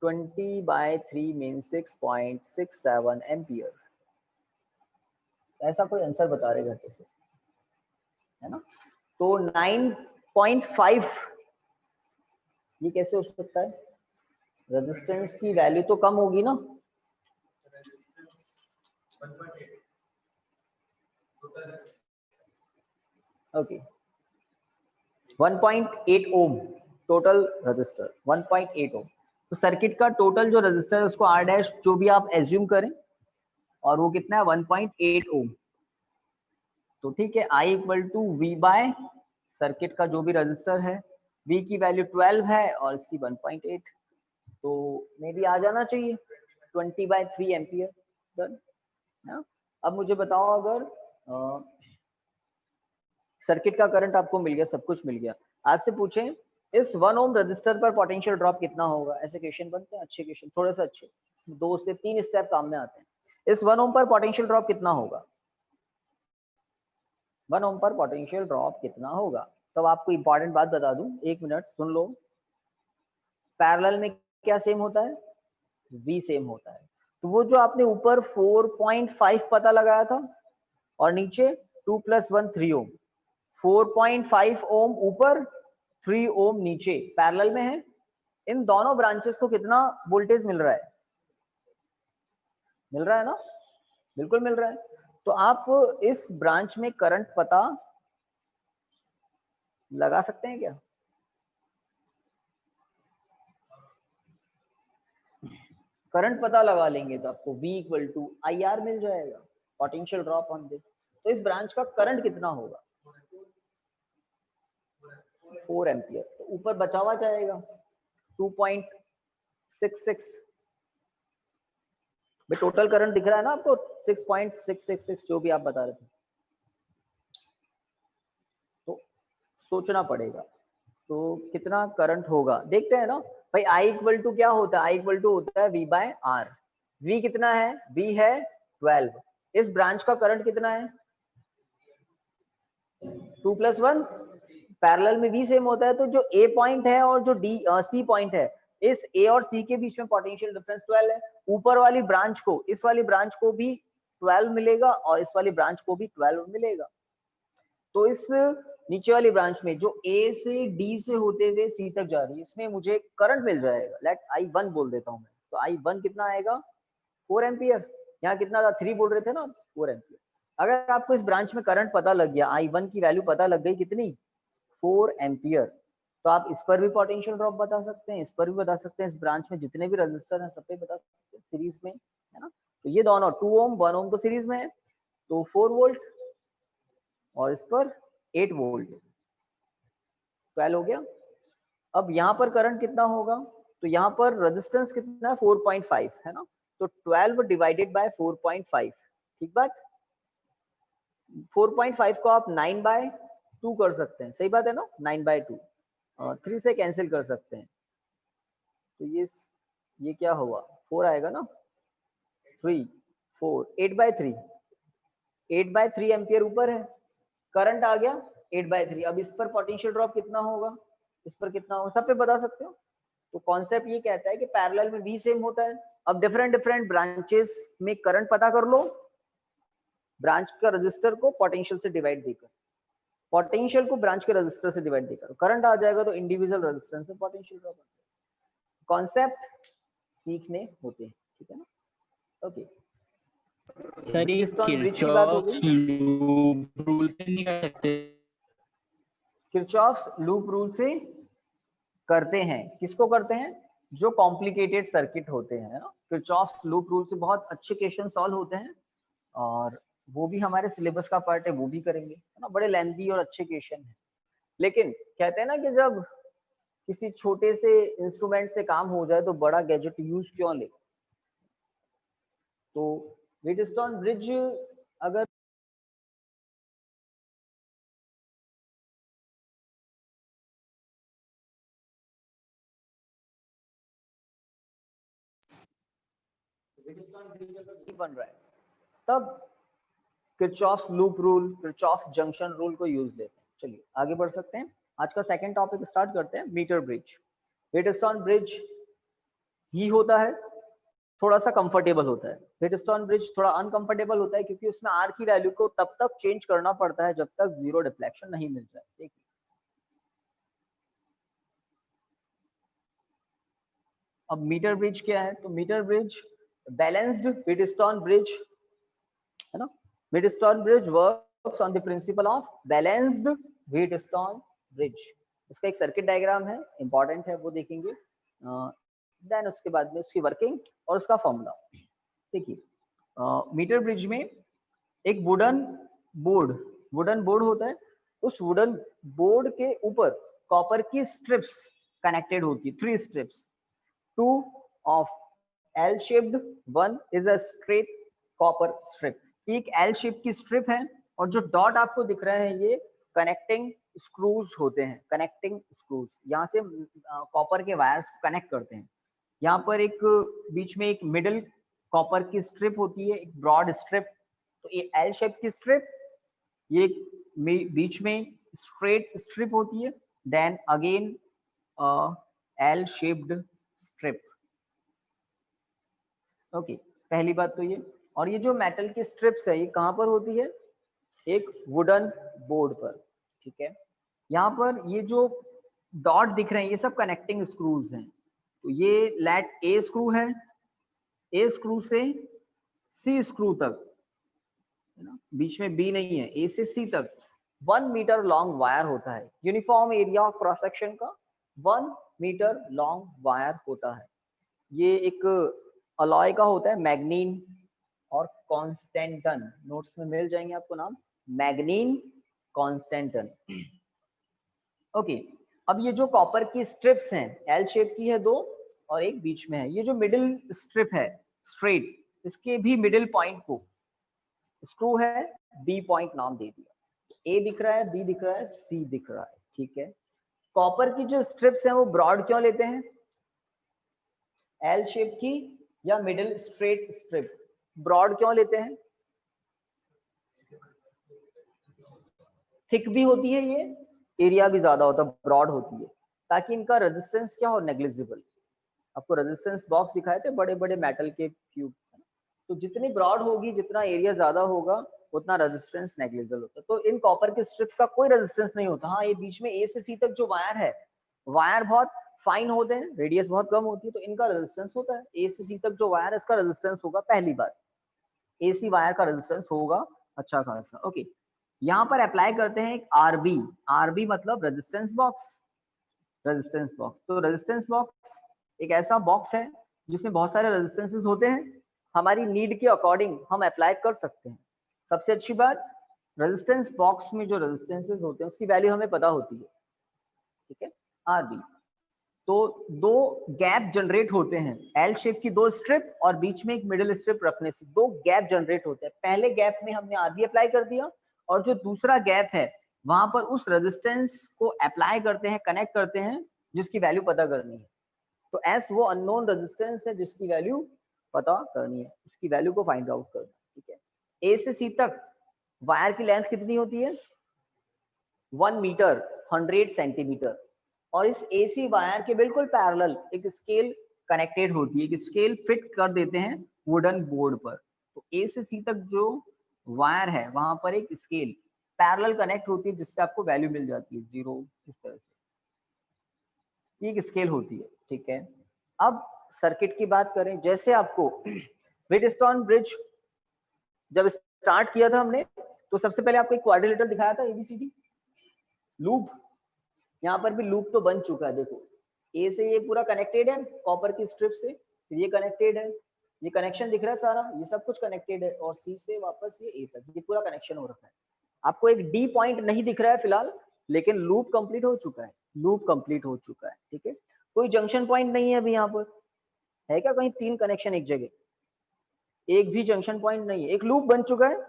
20/3 means 6.67 ampere. ऐसा कोई आंसर बता रहे घटे से, है ना। तो 9.5 ये कैसे हो सकता है? रेजिस्टेंस की वैल्यू तो कम होगी ना। ओके 1.8 ओम टोटल रजिस्टर 1.8 ओम। तो सर्किट का टोटल जो रजिस्टर है उसको R डैश जो भी आप एज्यूम करें, और वो कितना है 1.8 ओम। तो ठीक है, I equal to V by circuit का जो भी रजिस्टर है, V की वैल्यू 12 है और इसकी 1.8, तो मे भी आ जाना चाहिए 20/3 एम्पियर। डन ना। अब मुझे बताओ, अगर सर्किट का करंट आपको मिल गया, सब कुछ मिल गया, आपसे पूछें इस 1 ओम रजिस्टर पर पोटेंशियल ड्रॉप कितना होगा, ऐसे क्वेश्चन बनते हैं, अच्छे क्वेश्चन, थोड़े से अच्छे, 2 से 3 स्टेप काम में आते हैं। इस 1 ओम पर पोटेंशियल ड्रॉप कितना होगा, 1 ओम पर पोटेंशियल ड्रॉप कितना होगा। तो आपको इंपॉर्टेंट बात बता दूं, 1 मिनट सुन लो। पैरेलल में क्या सेम होता है, V सेम होता है। तो वो जो आपने ऊपर 4.5 पता लगाया था और नीचे 2 + 1 3 ओम, 4.5 ओम ऊपर 3 ओम नीचे पैरेलल में है, इन दोनों ब्रांचेस को कितना वोल्टेज मिल रहा है, मिल रहा है ना, बिल्कुल मिल रहा है। तो आप इस ब्रांच में करंट पता लगा सकते हैं क्या, करंट पता लगा लेंगे तो आपको V इक्वल टू IR मिल जाएगा, पोटेंशियल ड्रॉप ऑन दिस। तो इस ब्रांच का करंट कितना होगा, 4 एम्पियर। तो ऊपर बचा हुआ जाएगा 2.66, भाई टोटल करंट दिख रहा है ना आपको 6.666 जो भी आप बता रहे थे। तो सोचना पड़ेगा तो कितना करंट होगा, देखते हैं ना भाई। I इक्वल टू क्या होता है, I इक्वल टू होता है V बाय R। V कितना है, V है 12। इस ब्रांच का करंट कितना है 2 + 1, पैरेलल में V सेम होता है, तो जो A पॉइंट है और जो C पॉइंट है, इस A और C के बीच में पोटेंशियल डिफरेंस 12 है। ऊपर वाली ब्रांच को, इस वाली ब्रांच को भी 12 मिलेगा और इस वाली ब्रांच को भी 12 मिलेगा। तो इस नीचे वाली ब्रांच में जो A से D से होते हुए C तक जा रही है, इसमें मुझे करंट मिल जाएगा, लेट I1 बोल देता हूं मैं। तो I1 कितना आएगा 4 एम्पियर। यहाँ कितना था 3 बोल रहे थे ना, 4 एम्पियर। अगर आपको इस ब्रांच में करंट पता लग गया, I1 की वैल्यू पता लग गई कितनी 4 एम्पियर, तो आप इस पर भी पोटेंशियल ड्रॉप बता सकते हैं, इस पर भी बता सकते हैं, इस ब्रांच में जितने भी रजिस्टर हैं सब पे बता सकते हैं सीरीज में, है ना। तो ये दोनों 2 ओम 1 ओम तो सीरीज में है, तो 4 वोल्ट और इस पर 8 वोल्ट, 12 हो गया। अब यहाँ पर करंट कितना होगा, तो यहाँ पर रेजिस्टेंस कितना है 4.5 है ना, तो 12 डिवाइडेड बाय 4.5, ठीक बात। 4.5 को आप 9/2 कर सकते हैं, सही बात है ना, 9/2, 3 से कैंसिल कर सकते हैं। तो ये क्या हुआ 4 आएगा ना, 3 4 8/3, 8/3 एम्पियर ऊपर है, करंट आ गया 8/3। अब इस पर पोटेंशियल ड्रॉप कितना होगा, इस पर कितना होगा, सब पे बता सकते हो। तो कॉन्सेप्ट ये कहता है कि पैरेलल में V सेम होता है। अब डिफरेंट डिफरेंट ब्रांचेस में करंट पता कर लो, ब्रांच का रजिस्टर को पोटेंशियल से डिवाइड देकर, पोटेंशियल को ब्रांच के रजिस्टर से डिवाइड देकर करंट आ जाएगा, तो इंडिविजुअल रेजिस्टेंस में पोटेंशियल ड्रॉप। कॉन्सेप्ट सीखने होते हैं, ठीक है ना। ओके सर ये ब्रिजस्टोन ब्रिज की बात हो गई। किरचॉफ रूल से नहीं कर सकते, किरचॉफ्स लूप रूल से करते हैं, किसको करते हैं, जो कॉम्प्लिकेटेड सर्किट होते हैं ना, किरचॉफ्स लूप रूल से बहुत अच्छे क्वेश्चन सॉल्व होते हैं, और वो भी हमारे सिलेबस का पार्ट है, वो भी करेंगे, है ना। बड़े लेंथी और अच्छे क्वेश्चन है, लेकिन कहते हैं ना कि जब किसी छोटे से इंस्ट्रूमेंट से काम हो जाए तो बड़ा गैजेट यूज क्यों ले। तो व्हीटस्टोन ब्रिज अगर बन रहा है, तब Kirchhoff's loop rule, Kirchhoff's junction rule को यूज लेते हैं। चलिए आगे बढ़ सकते हैं, आज का सेकंड टॉपिक स्टार्ट करते हैं, मीटर ब्रिज। व्हीटस्टोन ब्रिज ही होता है, थोड़ा सा कंफर्टेबल होता है। व्हीटस्टोन ब्रिज थोड़ा अनकंफर्टेबल होता है, क्योंकि उसमें आर की वैल्यू को तब तक चेंज करना पड़ता है जब तक जीरो डिफ्लेक्शन नहीं मिल जाए। देखिए अब मीटर ब्रिज क्या है, तो metre bridge balanced Wheatstone bridge है ना। Wheatstone bridge work works on the principle of balanced Wheatstone bridge. इसका एक सर्किट डायग्राम है, इंपॉर्टेंट है, वो देखेंगे। देन उसके बाद में उसकी वर्किंग और उसका फॉर्मूला। देखिए मीटर ब्रिज में एक वुडन बोर्ड होता है, उस वुडन बोर्ड के ऊपर कॉपर की स्ट्रिप्स कनेक्टेड होती है, 3 strips, 2 of L shaped, 1 is a straight copper strip. एक एल शेप की स्ट्रिप है और जो डॉट आपको दिख रहा है ये कनेक्टिंग स्क्रूज होते हैं, कनेक्टिंग स्क्रूज, यहाँ से कॉपर के वायर्स को कनेक्ट करते हैं। यहाँ पर एक बीच में एक मिडिल कॉपर की स्ट्रिप होती है, एक ब्रॉड स्ट्रिप, तो ये एल शेप की स्ट्रिप, ये बीच में स्ट्रेट स्ट्रिप होती है, then again L shaped strip. Okay, पहली बात तो ये। और ये जो मेटल की स्ट्रिप्स है ये कहाँ पर होती है? एक वुडन बोर्ड पर, ठीक है। यहाँ पर ये जो डॉट दिख रहे हैं ये सब कनेक्टिंग स्क्रूज हैं। तो ये लेट ए स्क्रू है, ए स्क्रू से सी स्क्रू तक, है ना, बीच में बी नहीं है, ए से सी तक 1 मीटर लॉन्ग वायर होता है। Uniform area of cross section का 1 मीटर लॉन्ग वायर होता है। ये एक अलॉय का होता है, मैग्नीन और कॉन्स्टेंटन, नोट्स में मिल जाएंगे आपको नाम, मैग्नीन कॉन्स्टेंटन। ओके, अब ये जो कॉपर की स्ट्रिप्स हैं एल शेप की है 2 और एक बीच में है, ये जो मिडिल स्ट्रिप है स्ट्रेट, इसके भी मिडिल पॉइंट को स्क्रू है, बी पॉइंट नाम दे दिया। ए दिख रहा है, बी दिख रहा है, सी दिख रहा है, ठीक है। कॉपर की जो स्ट्रिप्स हैं वो ब्रॉड क्यों लेते हैं? एल शेप की या मिडिल स्ट्रेट स्ट्रिप, ब्रॉड क्यों लेते हैं? थिक भी होती है ये, एरिया भी ज्यादा होता है, ब्रॉड होती है, ताकि इनका रेजिस्टेंस क्या हो, नेग्लिजिबल। आपको रेजिस्टेंस बॉक्स दिखाए थे, बड़े बड़े मेटल के क्यूब, तो जितनी ब्रॉड होगी, जितना एरिया ज्यादा होगा, उतना रेजिस्टेंस नेग्लिजिबल होता है। तो इन कॉपर के स्ट्रिप्स का कोई रेजिस्टेंस नहीं होता। हाँ, ये बीच में ए से सी तक जो वायर है, वायर बहुत फाइन होते हैं, रेडियस बहुत कम होती है, तो इनका रेजिस्टेंस होता है। ए से सी तक जो वायर है इसका रेजिस्टेंस होगा, पहली बात एसी वायर का रेजिस्टेंस होगा अच्छा खासा। ओके, यहाँ पर अप्लाई करते हैं एक आरबी, आरबी मतलब रेजिस्टेंस बॉक्स, रेजिस्टेंस बॉक्स। तो रेजिस्टेंस बॉक्स एक ऐसा बॉक्स है जिसमें बहुत सारे रेजिस्टेंसेस होते हैं, हमारी नीड के अकॉर्डिंग हम अप्लाई कर सकते हैं। सबसे अच्छी बात, रेजिस्टेंस बॉक्स में जो रेजिस्टेंसेस होते हैं उसकी वैल्यू हमें पता होती है, ठीक है, आरबी। तो 2 गैप जनरेट होते हैं, एल शेप की 2 स्ट्रिप और बीच में एक मिडिल स्ट्रिप रखने से 2 गैप जनरेट होते हैं। पहले गैप में हमने आरबी अप्लाई कर दिया और जो दूसरा गैप है वहां पर उस रेजिस्टेंस को अप्लाई करते हैं, कनेक्ट करते हैं, जिसकी वैल्यू पता करनी है। तो एस वो अननोन रेजिस्टेंस है जिसकी वैल्यू पता करनी है, उसकी वैल्यू को फाइंड आउट करना है, ठीक है। ए से सी तक वायर की लेंथ कितनी होती है? 1 मीटर 100 सेंटीमीटर। और इस एसी वायर के बिल्कुल पैरेलल एक स्केल कनेक्टेड होती है, एक स्केल फिट कर देते हैं वुडन बोर्ड पर। तो ए से सी तक जो वायर है वहां पर एक स्केल पैरेलल कनेक्ट होती है, जिससे आपको वैल्यू मिल जाती है 0, इस तरह से एक स्केल होती है, ठीक है। अब सर्किट की बात करें, जैसे आपको व्हीटस्टोन ब्रिज जब स्टार्ट किया था हमने, तो सबसे पहले आपको एक क्वाड्रिलेटरल दिखाया था, एबीसीडी लूप। यहाँ पर भी लूप तो बन चुका है, देखो ए से ये पूरा कनेक्टेड है कॉपर की स्ट्रिप से, फिर ये कनेक्टेड है, ये कनेक्शन दिख रहा है सारा, ये सब कुछ कनेक्टेड है, और सी से वापस ये ए तक, ये पूरा कनेक्शन हो रखा है। आपको एक डी पॉइंट नहीं दिख रहा है फिलहाल, लेकिन लूप कंप्लीट हो चुका है, लूप कंप्लीट हो चुका है, ठीक है। कोई जंक्शन पॉइंट नहीं है अभी यहाँ पर, है क्या कहीं 3 कनेक्शन एक जगह? एक भी जंक्शन पॉइंट नहीं है, एक लूप बन चुका है,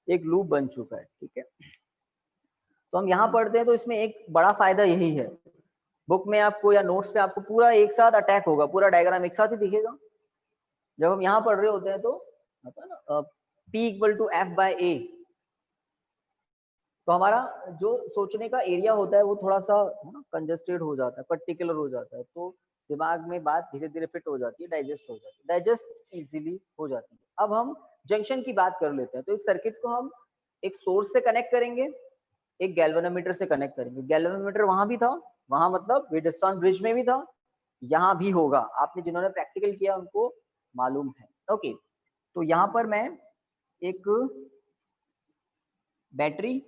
एक लूप बन चुका है, ठीक है। तो हम यहाँ पढ़ते हैं तो इसमें एक बड़ा फायदा यही है, बुक में आपको या नोट्स पे आपको पूरा एक साथ अटैक होगा, पूरा डायग्राम एक साथ ही दिखेगा। जब हम यहाँ पढ़ रहे होते हैं तो आता है ना P = F/A, तो हमारा जो सोचने का एरिया होता है वो थोड़ा सा कंजस्टेड हो जाता है, पर्टिकुलर हो जाता है, तो दिमाग में बात धीरे धीरे फिट हो जाती है, डाइजेस्ट हो जाती है, डाइजेस्ट इजीली हो जाती है। अब हम जंक्शन की बात कर लेते हैं। तो इस सर्किट को हम एक सोर्स से कनेक्ट करेंगे, एक गैल्वेनोमीटर से कनेक्ट करेंगे। गैल्वेनोमीटर वहां भी था, वहां मतलब व्हीटस्टोन ब्रिज में भी था, यहाँ भी होगा, आपने जिन्होंने प्रैक्टिकल किया उनको मालूम है। ओके, तो यहाँ पर मैं एक battery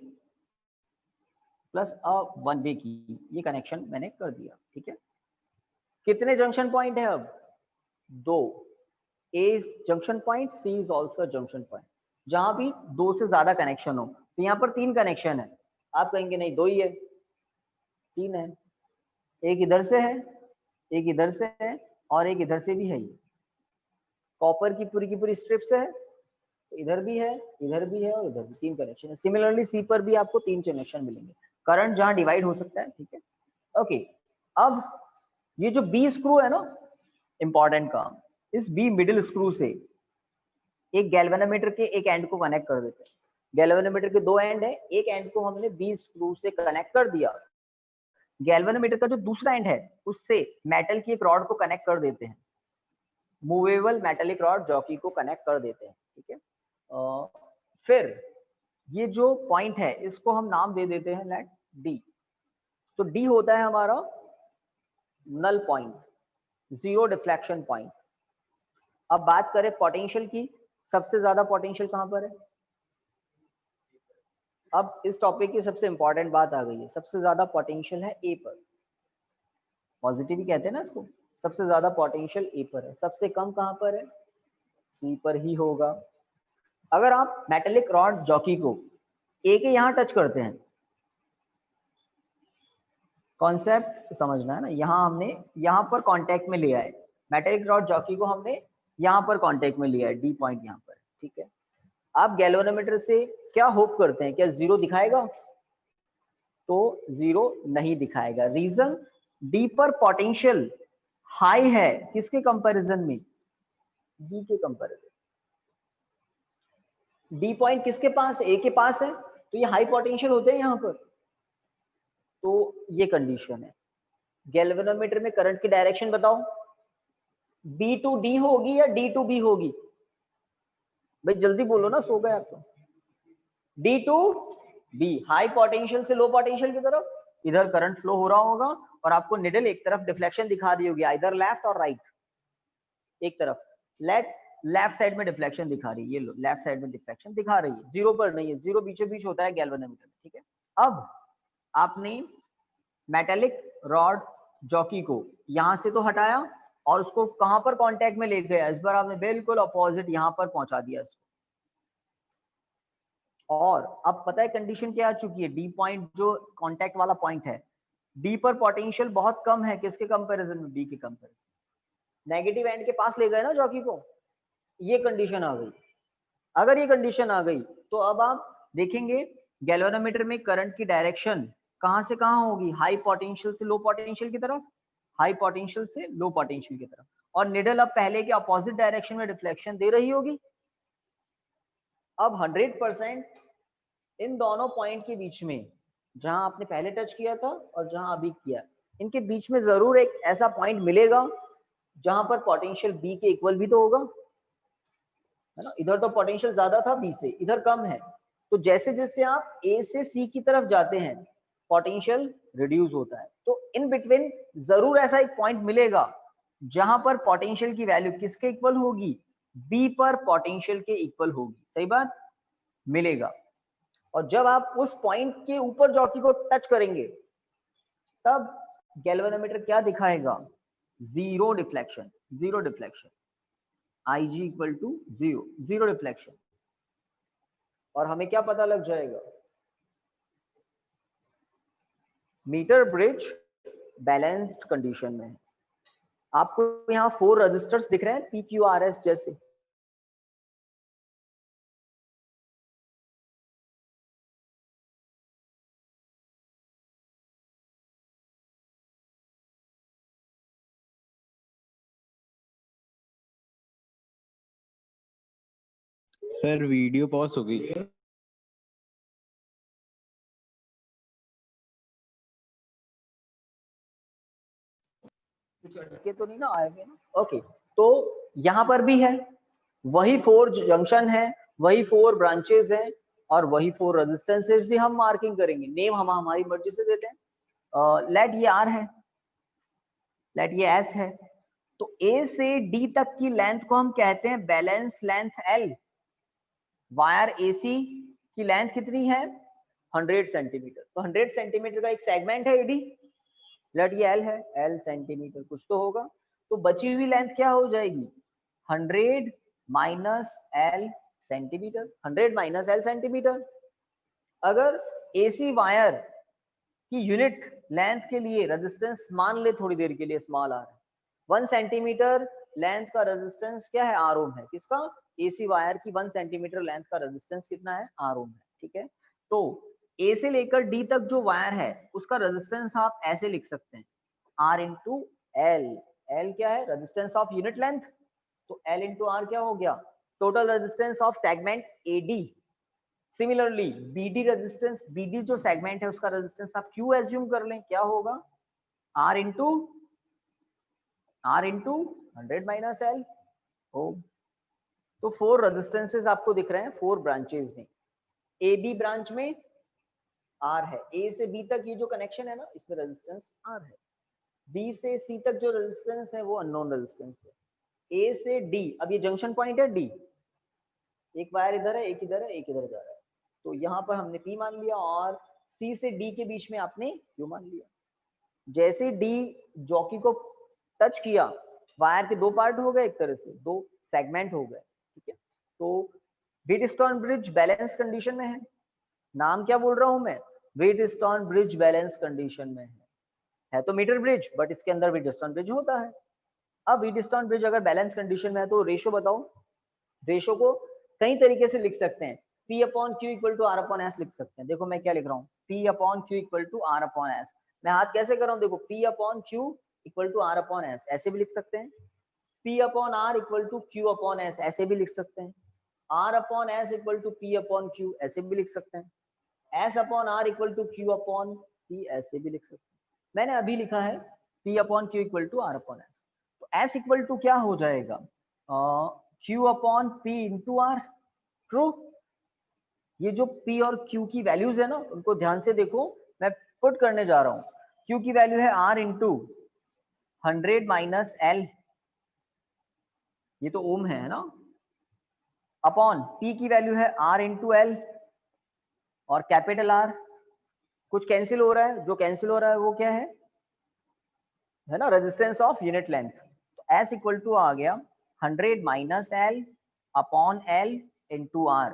plus a one way की, ये कनेक्शन मैंने कर दिया। ठीक है, कितने जंक्शन पॉइंट है अब? 2। A is junction point, C is also junction point. जहां भी 2 से ज्यादा कनेक्शन हो, तो यहाँ पर 3 कनेक्शन है। आप कहेंगे नहीं 2 ही है, 3 है। एक इधर से है, एक इधर से है और एक इधर से भी है। ये कॉपर की पूरी स्ट्रिप्स है, तो इधर भी है, इधर भी है और इधर भी 3 कनेक्शन है। सिमिलरली सी पर भी आपको 3 कनेक्शन मिलेंगे। करंट जहां डिवाइड हो सकता है। ठीक है, ओके। अब ये जो बी स्क्रू है ना, इंपॉर्टेंट काम, इस बी मिडिल स्क्रू से एक गैल्वेनोमीटर के एक एंड को कनेक्ट कर देते हैं। गैल्वेनोमीटर के 2 एंड है, एक एंड को हमने बी स्क्रू से कनेक्ट कर दिया। गैल्वेनोमीटर का जो दूसरा एंड है उससे मेटल की एक रॉड को कनेक्ट कर देते हैं, मूवेबल मेटेलिक रॉड जॉकी को कनेक्ट कर देते हैं। ठीक है, फिर ये जो पॉइंट है इसको हम नाम दे देते हैं लेट डी। तो डी होता है हमारा null point, zero deflection point. अब बात करें पोटेंशियल की, सबसे ज्यादा पोटेंशियल कहां पर है? अब इस टॉपिक की सबसे इंपॉर्टेंट बात आ गई है, सबसे ज्यादा पोटेंशियल है ए पर। पॉजिटिव ही कहते हैं ना इसको। सबसे ज्यादा पोटेंशियल ए पर है, सबसे कम कहां पर है? सी पर ही होगा। अगर आप मेटेलिक रॉड जॉकी को ए के यहां टच करते हैं, कॉन्सेप्ट समझना है ना, यहां हमने यहां पर कांटेक्ट में लिया है, मेटेलिक रॉड जॉकी को हमने यहां पर कांटेक्ट में लिया है, डी पॉइंट यहां पर। ठीक है, आप गैल्वेनोमीटर से क्या होप करते हैं, क्या जीरो दिखाएगा? तो जीरो नहीं दिखाएगा। रीजन, डी पर पोटेंशियल हाई है, किसके कंपैरिजन में? बी के कंपैरिजन। डी पॉइंट किसके पास? ए के पास है, तो ये हाई पोटेंशियल होते हैं यहां पर। तो ये कंडीशन है। गैल्वेनोमीटर में करंट की डायरेक्शन बताओ, बी टू डी होगी या डी टू बी होगी? भाई जल्दी बोलो ना, सो गए आप तो। D to B, high potential से लो पोटेंशियल की तरफ इधर करंट फ्लो हो रहा होगा और आपको निडल एक तरफ डिफ्लेक्शन दिखा रही होगी, इधर लेफ्ट और राइट। एक तरफ लेफ्ट साइड में डिफ्लेक्शन दिखा रही है, ये लो लेफ्ट साइड में डिफ्लेक्शन दिखा रही है, जीरो पर नहीं है, जीरो बीचों बीच होता है गैल्वेनोमीटर में। ठीक है, अब आपने मेटेलिक रॉड जॉकी को यहां से तो हटाया और उसको कहां पर कांटेक्ट में ले गया? इस बार आपने बिल्कुल अपोजिट यहां पर पहुंचा दिया इसको। और अब पता है कंडीशन क्या आ चुकी है? डी पॉइंट जो कांटेक्ट वाला पॉइंट है, डी पर पोटेंशियल बहुत कम है, किसके कंपैरिजन में? बी के कंपैरिजन। नेगेटिव एंड के पास ले गए ना जॉकी को, ये कंडीशन आ गई। अगर ये कंडीशन आ गई तो अब आप देखेंगे गैल्वेनोमीटर में करंट की डायरेक्शन कहां से कहां होगी? हाई पोटेंशियल से लो पोटेंशियल की तरफ, हाई पोटेंशियल से लो पोटेंशियल की तरफ, और निडल अब पहले के अपोजिट डायरेक्शन में डिफ्लेक्शन दे रही होगी। अब 100% इन दोनों पॉइंट के बीच में, जहां आपने पहले टच किया था और जहां अभी किया, इनके बीच में जरूर एक ऐसा पॉइंट मिलेगा जहां पर पोटेंशियल बी के इक्वल भी तो होगा, है ना? इधर तो पोटेंशियल ज्यादा था बी से, इधर कम है। तो जैसे जैसे आप ए से सी की तरफ जाते हैं पोटेंशियल रिड्यूस होता है। तो इन बिटवीन जरूर ऐसा एक पॉइंट मिलेगा जहां पर पोटेंशियल की वैल्यू किसके इक्वल होगी? बी पर पोटेंशियल के इक्वल होगी। सही बात, मिलेगा। और जब आप उस पॉइंट के ऊपर जॉकी को टच करेंगे तब गैल्वेनोमीटर क्या दिखाएगा? Zero deflection, zero deflection, IG equal to zero, zero deflection. और हमें क्या पता लग जाएगा? मीटर ब्रिज बैलेंस्ड कंडीशन में है। आपको यहाँ 4 रजिस्टर्स दिख रहे हैं PQRS जैसे। सर वीडियो पॉज हो गई। कुछ अटके तो नहीं ना आए हुए ना? ओके, तो यहाँ पर भी है, वही 4 जंक्शन है, वही 4 ब्रांचेस हैं और वही 4 रेजिस्टेंसेस भी हम मार्किंग करेंगे। नेम हम हमारी मर्जी से देते हैं। लेट ये R है, लेट ये S है। तो A से D तक की लेंथ को हम कहते हैं balance length L। Wire AC की लेंथ कितनी है 100 सेंटीमीटर, तो 100 सेंटीमीटर का एक सेगमेंट है एडी, लेट ये एल है, एल सेंटीमीटर कुछ तो होगा, तो बची हुई लेंथ क्या हो जाएगी 100 minus L centimetre, 100 minus L centimetre. अगर एसी वायर की यूनिट लेंथ के लिए रेजिस्टेंस मान ले थोड़ी देर के लिए स्मॉल आर, 1 सेंटीमीटर लेंथ का रेजिस्टेंस क्या है आर ओम है, किसका एसी वायर की 1 सेंटीमीटर लेंथ का रेजिस्टेंस कितना है आर ओम है, ठीक है। तो ए से लेकर डी तक जो वायर है उसका रेजिस्टेंस आप ऐसे लिख सकते हैं आर इंटू एल, एल क्या है रेजिस्टेंस ऑफ यूनिट लेंथ, तो एल इंटू आर क्या हो गया total resistance of segment AD. Similarly BD resistance, BD जो सेगमेंट है उसका रेजिस्टेंस आप क्यू एज्यूम कर लें, क्या होगा आर इंटू 100 माइनस एल ओम। तो 4 रेजिस्टेंसेस आपको दिख रहे हैं 4 ब्रांचेस में, ए बी ब्रांच में आर है, ए से बी तक ये जो कनेक्शन है ना इसमें रेजिस्टेंस आर है, बी से सी तक जो रेजिस्टेंस है वो अननोन रेजिस्टेंस है, ए से डी, अब ये जंक्शन पॉइंट है डी, एक वायर इधर है एक इधर है एक इधर जा रहा है, तो यहाँ पर हमने P मान लिया और C से D के बीच में आपने Q मान लिया। जैसे D जॉकी को टच किया वायर के 2 पार्ट हो गए, एक तरह से 2 सेगमेंट हो गए, ठीक है। तो व्हीटस्टोन ब्रिज बैलेंस कंडीशन में है, नाम क्या बोल रहा हूं मैं व्हीटस्टोन ब्रिज बैलेंस कंडीशन में है तो मीटर ब्रिज बट इसके अंदर व्हीटस्टोन ब्रिज होता है। अब व्हीटस्टोन ब्रिज अगर बैलेंस कंडीशन में है तो रेशो बताओ, रेशो को कई तरीके से लिख सकते हैं, P upon Q equal to R upon S लिख सकते हैं। देखो मैं क्या लिख रहा हूँ P upon Q equal to R upon S, मैं हाथ कैसे कर रहा हूँ देखो P upon Q equal to R upon S ऐसे भी लिख सकते हैं, P upon R equal to Q upon S ऐसे भी लिख सकते हैं, R upon S equal to P upon Q ऐसे भी लिख सकते हैं, S upon R equal to Q upon P ऐसे भी लिख सकते हैं। मैंने अभी लिखा है P upon Q equal to R upon S, तो S इक्वल टू क्या हो जाएगा Q upon P into R, true. ये जो P और Q की वैल्यूज है ना उनको ध्यान से देखो, मैं पुट करने जा रहा हूँ, Q की वैल्यू है R इंटू 100 माइनस L, ये तो ओम है ना, अपॉन P की वैल्यू है R इंटू L और कैपिटल R, कुछ कैंसिल हो रहा है, जो कैंसिल हो रहा है वो क्या है ना रेजिस्टेंस ऑफ यूनिट लेंथ, तो S इक्वल टू आ गया 100 minus L upon L into R।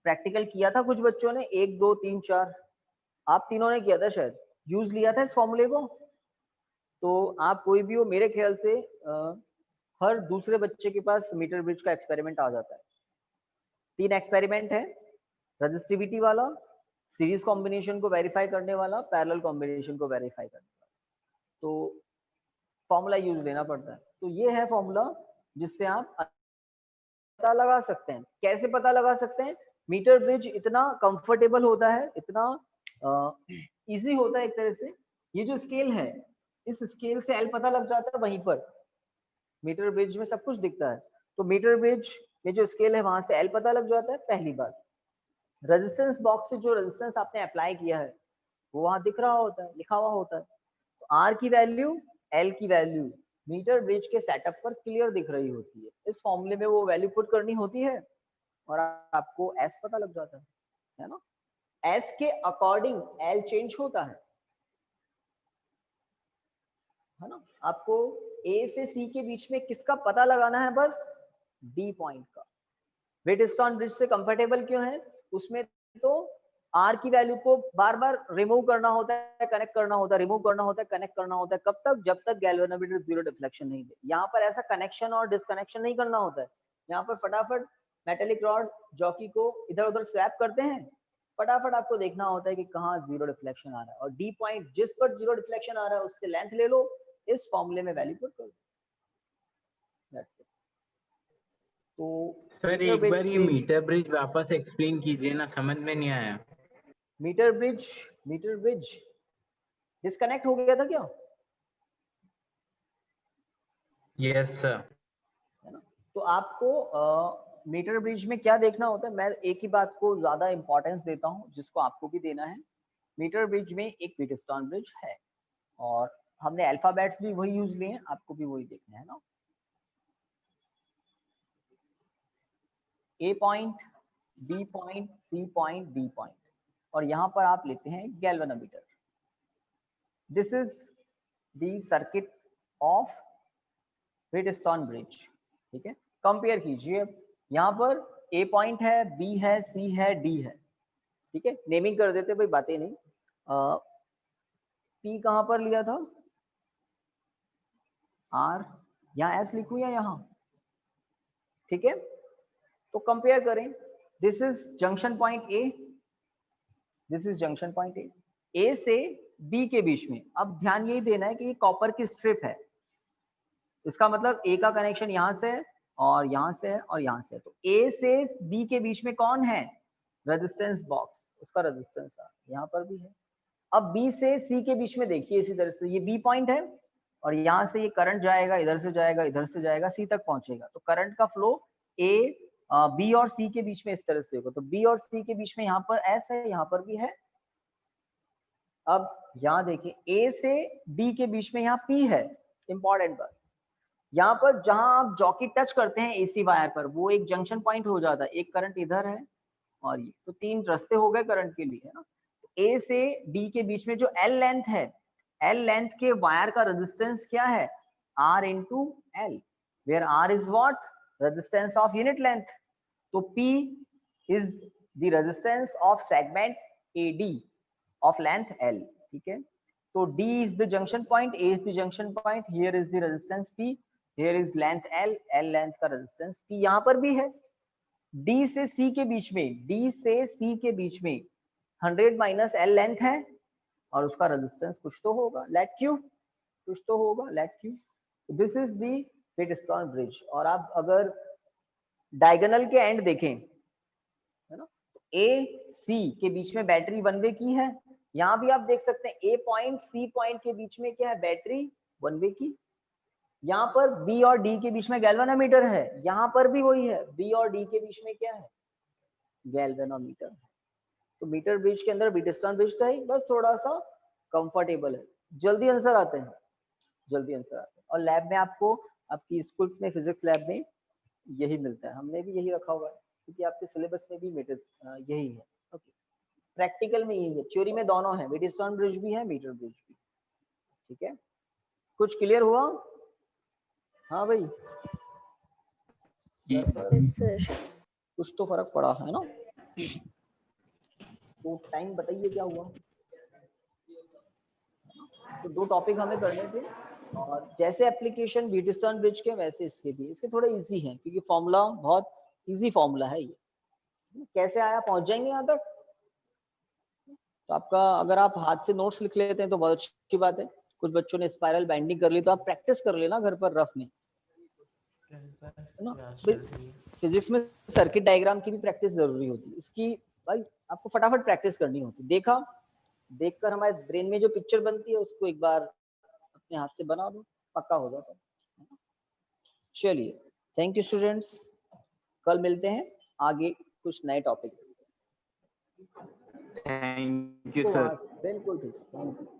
Practical किया था कुछ बच्चों ने 1 2 3 4, आप तीनों ने किया था शायद, यूज लिया था इस फॉर्मूले को, तो आप कोई भी हो मेरे ख्याल से हर दूसरे बच्चे के पास मीटर ब्रिज का एक्सपेरिमेंट आ जाता है। 3 एक्सपेरिमेंट है, रजिस्टिविटी वाला, सीरीज कॉम्बिनेशन को वेरीफाई करने वाला, पैरेलल कॉम्बिनेशन को वेरीफाई करने वाला, तो फॉर्मूला यूज लेना पड़ता है। तो ये है फॉर्मूला जिससे आप पता लगा सकते हैं। कैसे पता लगा सकते हैं, मीटर ब्रिज इतना कंफर्टेबल होता है, इतना इजी होता है एक तरह से, ये जो स्केल है इस स्केल से एल पता लग जाता है, वहीं पर मीटर ब्रिज में सब कुछ दिखता है, तो मीटर ब्रिज में जो स्केल है वहां से एल पता लग जाता है। पहली बात, रेजिस्टेंस बॉक्स से जो रेजिस्टेंस आपने अप्लाई किया है वो वहां दिख रहा होता है, लिखा हुआ होता है, तो आर की वैल्यू एल की वैल्यू मीटर ब्रिज के सेटअप पर क्लियर दिख रही होती है, इस फॉर्मूले में वो वैल्यू पुट करनी होती है और आपको एस पता लग जाता है ना। एस के अकॉर्डिंग एल चेंज होता है ना। आपको ए से सी के बीच में किसका पता लगाना है, बस डी पॉइंट का। व्हीटस्टोन ब्रिज से कंफर्टेबल क्यों है, उसमें तो आर की वैल्यू को बार बार रिमूव करना होता है, कनेक्ट करना होता है, रिमूव करना होता है, कनेक्ट करना होता है, कब तक, जब तक गैल्वेनोमीटर जीरो डिफ्लेक्शन नहीं दे। यहाँ पर ऐसा कनेक्शन और डिसकनेक्शन नहीं करना होता है, यहाँ पर फटाफट मेटेलिक रॉड जॉकी को इधर उधर स्वैप करते हैं, फटाफट आपको देखना होता है कि कहाँ जीरो डिफ्लेक्शन आ रहा है, और डी पॉइंट जिस पर जीरो डिफ्लेक्शन आ रहा है उससे लेंथ ले लो, इस फॉर्मूले में वैल्यू पुट कर दो। तो सर मीटर एक ब्रिज बार ये से मीटर ब्रिज वापस एक्सप्लेन कीजिए ना, समझ में नहीं आया। मीटर ब्रिज डिस्कनेक्ट हो गया था क्या, यस सर। है ना। तो आपको मीटर ब्रिज में क्या देखना होता है, मैं एक ही बात को ज्यादा इंपॉर्टेंस देता हूँ जिसको आपको भी देना है। मीटर ब्रिज में एक व्हीटस्टोन ब्रिज है और हमने अल्फाबेट्स भी वही यूज लिए हैं, आपको भी वही देखना है ना। A point B point, C point, D point, और यहाँ पर आप लेते हैं galvanometer. This is the circuit of Wheatstone bridge. ठीक है, कंपेयर कीजिए, यहाँ पर ए पॉइंट है, बी है, सी है, डी है। ठीक है, नेमिंग कर देते भाई, बातें नहीं। पी कहाँ पर लिया था, आर, यहाँ एस लिखूं या यहाँ? ठीक है, तो कंपेयर करें। This is junction point A, this is junction point A, A से बी के बीच में। अब ध्यान यही देना है कि ये कॉपर की स्ट्रिप है, इसका मतलब ए का कनेक्शन यहाँ से है और यहाँ से है और यहाँ से है। तो ए से बी के बीच में कौन है, रेजिस्टेंस बॉक्स, उसका रेजिस्टेंस यहाँ पर भी है। अब बी से सी के बीच में देखिए, इसी तरह से ये बी पॉइंट है और यहाँ से ये करंट जाएगा, इधर से जाएगा, इधर से जाएगा, सी तक पहुंचेगा। तो करंट का फ्लो ए बी और सी के बीच में इस तरह से होगा। तो बी और सी के बीच में यहाँ पर एस है, यहाँ पर भी है। अब यहाँ देखिए, ए से डी के बीच में यहाँ पी है। इंपॉर्टेंट बात, यहाँ पर जहां आप जॉकी टच करते हैं एसी वायर पर, वो एक जंक्शन पॉइंट हो जाता है। एक करंट इधर है और ये, तो तीन रास्ते हो गए करंट के लिए, है ना। ए से डी के बीच में जो एल लेंथ है, एल लेंथ के वायर का रेजिस्टेंस क्या है, R into L, where R is what, resistance of unit length. तो P is the resistance of segment A D of length L. ठीक है, तो D is the junction point, A is the junction point, here is the resistance P, here is length L, L length का resistance P यहाँ पर भी है। D से C के बीच में, D से C के बीच में 100 माइनस L लेंथ है और उसका रेजिस्टेंस कुछ तो होगा, लेट Q, कुछ तो होगा, let Q। This is the Wheatstone bridge. और आप अगर डायगोनल के एंड देखें, है ना, A C के बीच में बैटरी वन वे की है। यहाँ भी आप देख सकते हैं ए पॉइंट सी पॉइंट के बीच में क्या है, बैटरी वन वे की। यहाँ पर बी और डी के बीच में गैल्वेनोमीटर है, यहाँ पर भी वही है, बी और डी के बीच में क्या है, गैल्वेनोमीटर। तो मीटर ब्रिज के अंदर व्हीटस्टोन ब्रिज था ही, बस थोड़ा सा कंफर्टेबल है। जल्दी आंसर आते हैं, जल्दी आंसर आते हैं। और लैब में आपको, आपकी स्कूल्स में फिजिक्स लैब में यही मिलता है, हमने भी यही रखा हुआ है, क्योंकि आपके सिलेबस में भी मीटर यही है। ओके, प्रैक्टिकल में यही है, थ्योरी में दोनों है, व्हीटस्टोन ब्रिज भी है, मीटर ब्रिज भी। ठीक है, कुछ क्लियर हुआ? हाँ भाई, सर कुछ तो फर्क पड़ा है ना। तो टाइम बताइए क्या हुआ। तो दो टॉपिक हमें करने थे, और जैसे एप्लीकेशन व्हीटस्टोन ब्रिज के वैसे इसके भी, इसके थोड़े इजी हैं, क्योंकि फॉर्मूला बहुत इजी फॉर्मूला है ये। कैसे आया, पहुंच जाएंगे यहाँ तक। तो आपका, अगर आप हाथ से नोट्स लिख लेते हैं तो बहुत अच्छी बात है। कुछ बच्चों ने स्पाइरल बाइंडिंग कर ली, तो आप प्रैक्टिस कर लेना घर पर रफ में, है ना। फिजिक्स में सर्किट डायग्राम की भी प्रैक्टिस जरूरी होती है, इसकी भाई आपको फटाफट प्रैक्टिस करनी होती है। देखा, देखकर हमारे ब्रेन में जो पिक्चर बनती है उसको एक बार अपने हाथ से बना दो, पक्का हो जाता है। चलिए, थैंक यू स्टूडेंट्स, कल मिलते हैं आगे कुछ नए टॉपिक। Thank you sir. बिल्कुल ठीक, थैंक यू।